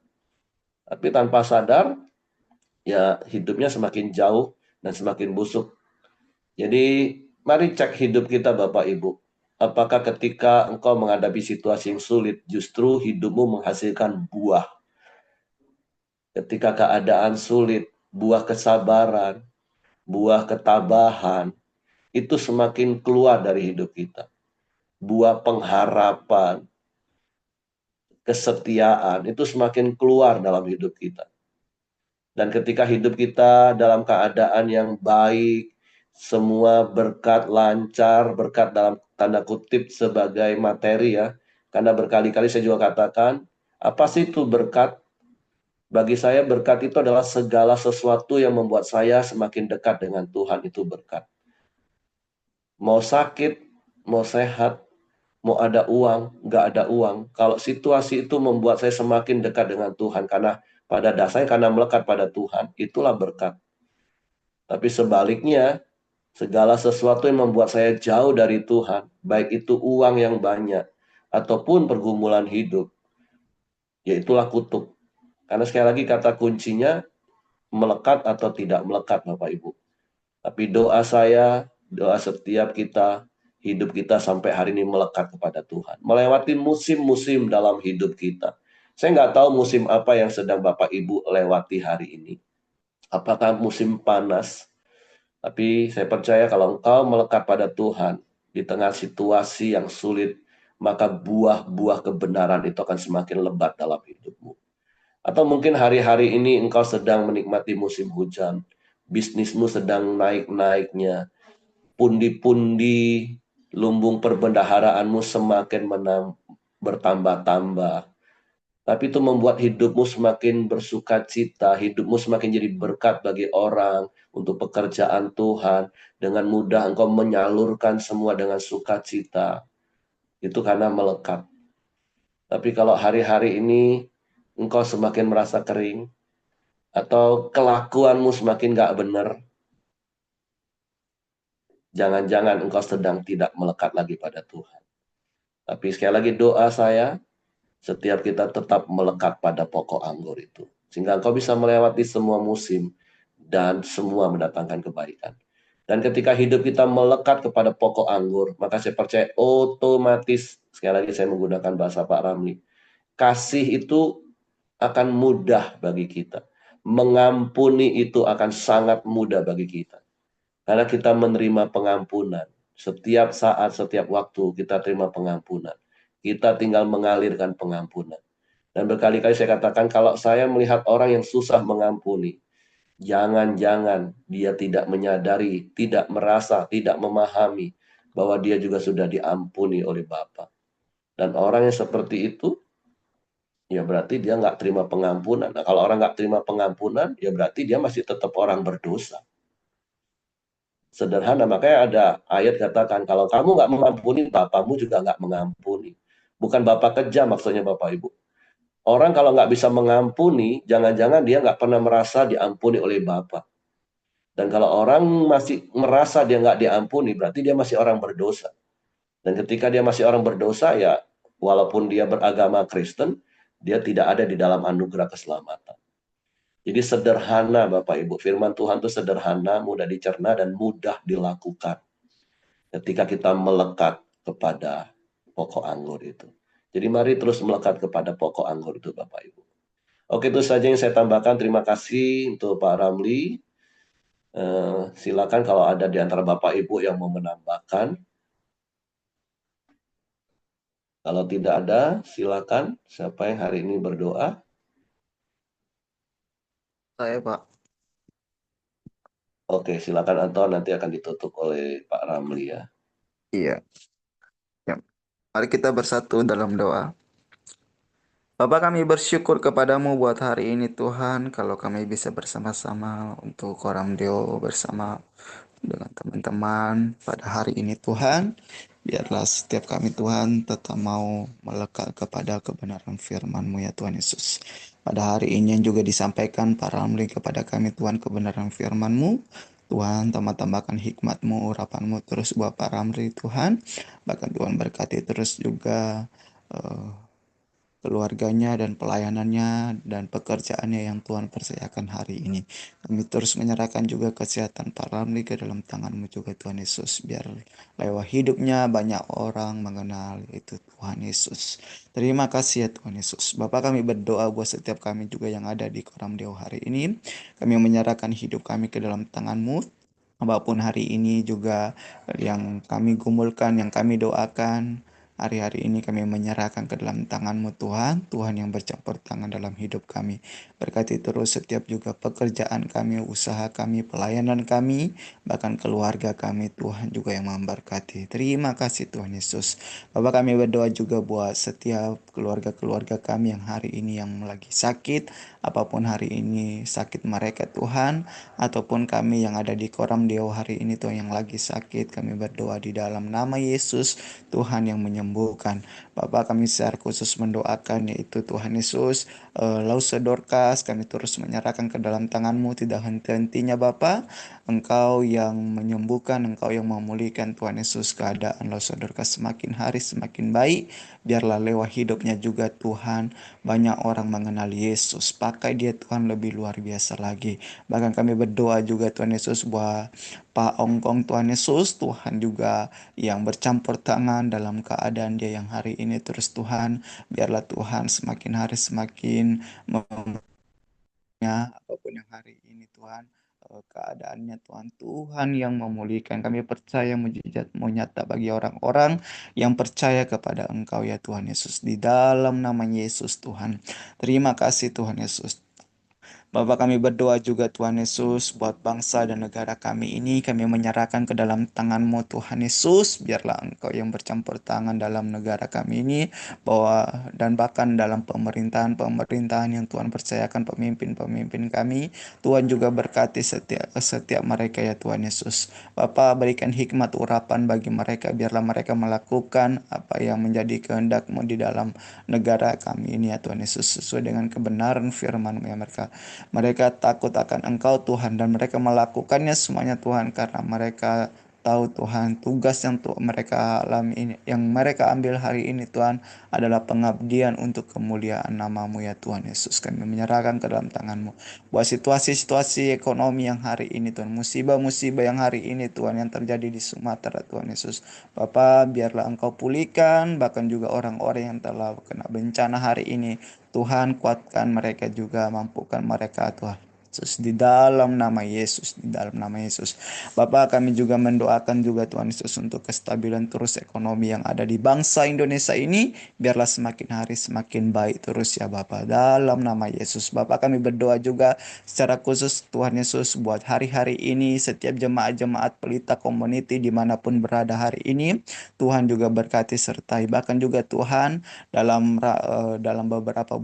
Tapi tanpa sadar, ya hidupnya semakin jauh dan semakin busuk. Jadi, mari cek hidup kita Bapak Ibu. Apakah ketika engkau menghadapi situasi yang sulit, justru hidupmu menghasilkan buah. Ketika keadaan sulit, buah kesabaran, buah ketabahan, itu semakin keluar dari hidup kita. Buah pengharapan, kesetiaan, itu semakin keluar dalam hidup kita. Dan ketika hidup kita dalam keadaan yang baik, semua berkat lancar, berkat dalam tanda kutip sebagai materi ya. Karena berkali-kali saya juga katakan, apa sih itu berkat? Bagi saya berkat itu adalah segala sesuatu yang membuat saya semakin dekat dengan Tuhan, itu berkat. Mau sakit, mau sehat, mau ada uang, nggak ada uang. Kalau situasi itu membuat saya semakin dekat dengan Tuhan, karena pada dasarnya karena melekat pada Tuhan, itulah berkat. Tapi sebaliknya, segala sesuatu yang membuat saya jauh dari Tuhan, baik itu uang yang banyak, ataupun pergumulan hidup, yaitulah kutuk. Karena sekali lagi kata kuncinya, melekat atau tidak melekat Bapak Ibu. Tapi doa saya, doa setiap kita, hidup kita sampai hari ini melekat kepada Tuhan. Melewati musim-musim dalam hidup kita. Saya nggak tahu musim apa yang sedang Bapak Ibu lewati hari ini. Apakah musim panas? Tapi saya percaya kalau engkau melekat pada Tuhan, di tengah situasi yang sulit, maka buah-buah kebenaran itu akan semakin lebat dalam hidupmu. Atau mungkin hari-hari ini engkau sedang menikmati musim hujan, bisnismu sedang naik-naiknya, pundi-pundi lumbung perbendaharaanmu semakin bertambah-tambah. tapi itu membuat hidupmu semakin bersuka cita, hidupmu semakin jadi berkat bagi orang untuk pekerjaan Tuhan. Dengan mudah engkau menyalurkan semua dengan sukacita. Itu karena melekat. Tapi kalau hari-hari ini engkau semakin merasa kering, atau kelakuanmu semakin gak benar, jangan-jangan engkau sedang tidak melekat lagi pada Tuhan. Tapi sekali lagi doa saya, setiap kita tetap melekat pada pokok anggur itu. Sehingga engkau bisa melewati semua musim dan semua mendatangkan kebaikan. Dan ketika hidup kita melekat kepada pokok anggur, maka saya percaya otomatis, sekali lagi saya menggunakan bahasa Pak Ramli, kasih itu akan mudah bagi kita. Mengampuni itu akan sangat mudah bagi kita. Karena kita menerima pengampunan. Setiap saat, setiap waktu kita terima pengampunan. Kita tinggal mengalirkan pengampunan. Dan berkali-kali saya katakan, kalau saya melihat orang yang susah mengampuni, jangan-jangan dia tidak menyadari, tidak merasa, tidak memahami bahwa dia juga sudah diampuni oleh Bapa. Dan orang yang seperti itu, ya berarti dia nggak terima pengampunan. Nah, kalau orang nggak terima pengampunan, ya berarti dia masih tetap orang berdosa. Sederhana, makanya ada ayat katakan, kalau kamu nggak mengampuni, Bapamu juga nggak mengampuni. Bukan Bapak kejam maksudnya Bapak Ibu. Orang kalau nggak bisa mengampuni, jangan-jangan dia nggak pernah merasa diampuni oleh Bapak. Dan kalau orang masih merasa dia nggak diampuni, berarti dia masih orang berdosa. Dan ketika dia masih orang berdosa, ya walaupun dia beragama Kristen, dia tidak ada di dalam anugerah keselamatan. Jadi sederhana Bapak Ibu, firman Tuhan itu sederhana, mudah dicerna, dan mudah dilakukan ketika kita melekat kepada pokok anggur itu. Jadi mari terus melekat kepada pokok anggur itu Bapak Ibu. Oke, itu saja yang saya tambahkan. Terima kasih untuk Pak Ramli. Silakan kalau ada di antara Bapak Ibu yang mau menambahkan. Kalau tidak ada, silakan. Siapa yang hari ini berdoa? Saya, Pak. Oke, silakan Anton. Nanti akan ditutup oleh Pak Ramli ya. Iya. Ya. Mari kita bersatu dalam doa. Bapak, kami bersyukur kepadamu buat hari ini Tuhan, kalau kami bisa bersama-sama untuk Koram Deo bersama dengan teman-teman pada hari ini Tuhan. Biarlah setiap kami Tuhan tetap mau melekat kepada kebenaran firman-Mu ya Tuhan Yesus. Pada hari ini yang juga disampaikan para ramli kepada kami Tuhan kebenaran firman-Mu. Tuhan tambah-tambahkan hikmat-Mu, urapan-Mu terus buat para ramli Tuhan. Bahkan Tuhan berkati terus juga eh, keluarganya dan pelayanannya dan pekerjaannya yang Tuhan percayakan hari ini. Kami terus menyerahkan juga kesehatan Pak Ramli ke dalam tangan-Mu juga Tuhan Yesus. Biar lewat hidupnya banyak orang mengenal itu Tuhan Yesus. Terima kasih ya Tuhan Yesus. Bapak, kami berdoa buat setiap kami juga yang ada di Koram Deo hari ini. Kami menyerahkan hidup kami ke dalam tangan-Mu. Apapun hari ini juga yang kami gumulkan, yang kami doakan, hari-hari ini kami menyerahkan ke dalam tangan-Mu Tuhan, Tuhan yang bercampur tangan dalam hidup kami. Berkati terus setiap juga pekerjaan kami, usaha kami, pelayanan kami, bahkan keluarga kami, Tuhan juga yang memberkati. Terima kasih Tuhan Yesus. Bapak, kami berdoa juga buat setiap keluarga-keluarga kami yang hari ini yang lagi sakit, apapun hari ini sakit mereka Tuhan, ataupun kami yang ada di Koram Deo hari ini Tuhan yang lagi sakit, kami berdoa di dalam nama Yesus, Tuhan yang menyembuhkan. Bapak, kami secara khusus mendoakan yaitu Tuhan Yesus, Lause Dorcas, kami terus menyerahkan ke dalam tangan-Mu tidak henti-hentinya Bapak. Engkau yang menyembuhkan, Engkau yang memulihkan Tuhan Yesus, keadaan Lause Dorcas semakin hari semakin baik. Biarlah lewat hidupnya juga Tuhan banyak orang mengenal Yesus. Pakai dia Tuhan lebih luar biasa lagi. Bahkan kami berdoa juga Tuhan Yesus buat Pak Ongkong Tuhan Yesus, Tuhan juga yang bercampur tangan dalam keadaan dia yang hari ini terus Tuhan. Biarlah Tuhan semakin hari semakin apapun yang hari ini Tuhan keadaannya Tuhan, Tuhan yang memulihkan. Kami percaya mujizat mau nyata bagi orang-orang yang percaya kepada Engkau ya Tuhan Yesus, di dalam nama Yesus Tuhan. Terima kasih Tuhan Yesus. Bapak kami berdoa juga Tuhan Yesus buat bangsa dan negara kami ini. Kami menyerahkan ke dalam tangan-Mu Tuhan Yesus. Biarlah Engkau yang bercampur tangan dalam negara kami ini. Dan bahkan dalam pemerintahan-pemerintahan yang Tuhan percayakan pemimpin-pemimpin kami. Tuhan juga berkati setiap mereka ya Tuhan Yesus. Bapak berikan hikmat urapan bagi mereka. Biarlah mereka melakukan apa yang menjadi kehendak-Mu di dalam negara kami ini ya Tuhan Yesus. Sesuai dengan kebenaran firman-Mu ya mereka takut akan Engkau Tuhan dan mereka melakukannya semuanya Tuhan karena mereka tahu Tuhan tugas yang mereka alami ini, yang mereka ambil hari ini Tuhan adalah pengabdian untuk kemuliaan nama-Mu ya Tuhan Yesus. Kami menyerahkan ke dalam tangan-Mu buat situasi-situasi ekonomi yang hari ini Tuhan, musibah-musibah yang hari ini Tuhan yang terjadi di Sumatera Tuhan Yesus. Bapa biarlah Engkau pulihkan bahkan juga orang-orang yang telah kena bencana hari ini Tuhan kuatkan mereka juga, mampukan mereka Tuhan. Yesus, di dalam nama Yesus, di dalam nama Yesus. Bapak kami juga mendoakan juga Tuhan Yesus untuk kestabilan terus ekonomi yang ada di bangsa Indonesia ini. Biarlah semakin hari semakin baik terus ya Bapak. Dalam nama Yesus. Bapak kami berdoa juga secara khusus Tuhan Yesus buat hari-hari ini. Setiap jemaat-jemaat pelita community dimanapun berada hari ini. Tuhan juga berkati sertai. Bahkan juga Tuhan dalam beberapa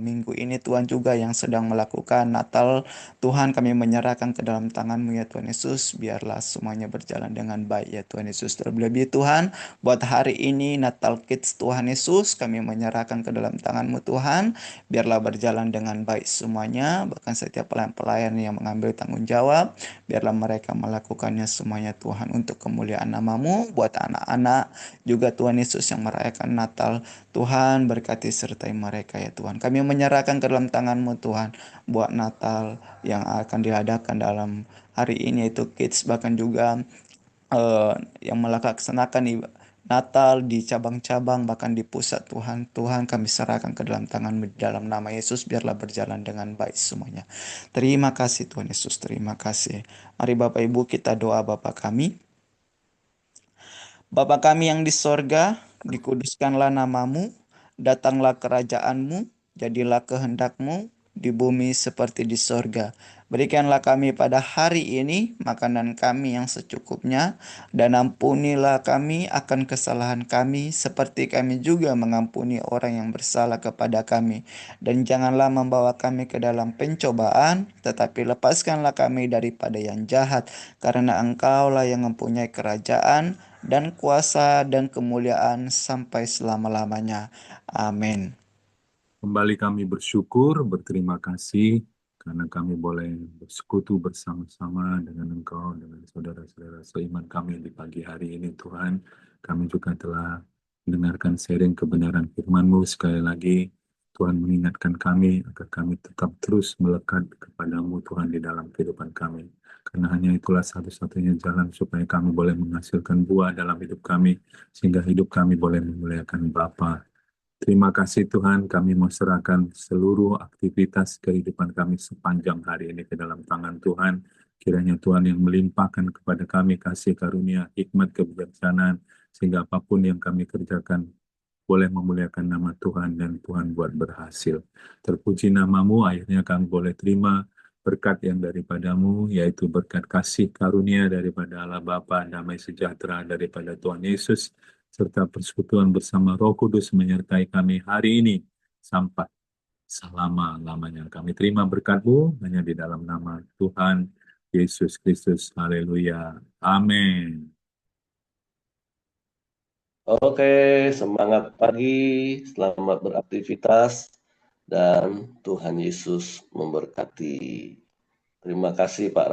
minggu ini Tuhan juga yang sedang melakukan Natal. Tuhan kami menyerahkan ke dalam tangan-Mu ya Tuhan Yesus. Biarlah semuanya berjalan dengan baik ya Tuhan Yesus. Terlebih Tuhan buat hari ini Natal Kids Tuhan Yesus kami menyerahkan ke dalam tangan-Mu Tuhan. Biarlah berjalan dengan baik semuanya. Bahkan setiap pelayan-pelayan yang mengambil tanggung jawab. Biarlah mereka melakukannya semuanya Tuhan untuk kemuliaan nama-Mu. Buat anak-anak juga Tuhan Yesus yang merayakan Natal. Tuhan berkati sertai mereka ya Tuhan. Kami menyerahkan ke dalam tangan-Mu Tuhan buat Natal yang akan diadakan dalam hari ini yaitu kids bahkan juga yang melaksanakan Natal di cabang-cabang bahkan di pusat Tuhan. Tuhan kami serahkan ke dalam tangan-Mu di dalam nama Yesus biarlah berjalan dengan baik semuanya. Terima kasih Tuhan Yesus, terima kasih. Mari Bapak Ibu kita doa Bapak kami. Bapa kami yang di sorga, dikuduskanlah namamu, datanglah kerajaanmu, jadilah kehendak-Mu di bumi seperti di sorga. Berikanlah kami pada hari ini makanan kami yang secukupnya, dan ampunilah kami akan kesalahan kami, seperti kami juga mengampuni orang yang bersalah kepada kami. Dan janganlah membawa kami ke dalam pencobaan, tetapi lepaskanlah kami daripada yang jahat, karena Engkaulah yang mempunyai kerajaan, dan kuasa dan kemuliaan sampai selama-lamanya. Amin. Kembali kami bersyukur, berterima kasih karena kami boleh bersekutu bersama-sama dengan Engkau, dengan saudara-saudara seiman kami di pagi hari ini Tuhan. Kami juga telah mendengarkan sharing kebenaran firman-Mu. Sekali lagi Tuhan mengingatkan kami agar kami tetap terus melekat kepada-Mu Tuhan di dalam kehidupan kami. Karena hanya itulah satu-satunya jalan supaya kami boleh menghasilkan buah dalam hidup kami, sehingga hidup kami boleh memuliakan Bapa. Terima kasih Tuhan, kami mau serahkan seluruh aktivitas kehidupan kami sepanjang hari ini ke dalam tangan Tuhan. Kiranya Tuhan yang melimpahkan kepada kami kasih karunia, hikmat, kebijaksanaan, sehingga apapun yang kami kerjakan boleh memuliakan nama Tuhan dan Tuhan buat berhasil. Terpuji namamu, akhirnya kami boleh terima berkat yang daripadamu, yaitu berkat kasih karunia daripada Allah Bapa, damai sejahtera daripada Tuhan Yesus, serta persekutuan bersama Roh Kudus menyertai kami hari ini sampai selama-lamanya. Kami terima berkat-Mu hanya di dalam nama Tuhan Yesus Kristus. Haleluya. Amin. Oke, semangat pagi, selamat beraktivitas, dan Tuhan Yesus memberkati. Terima kasih Pak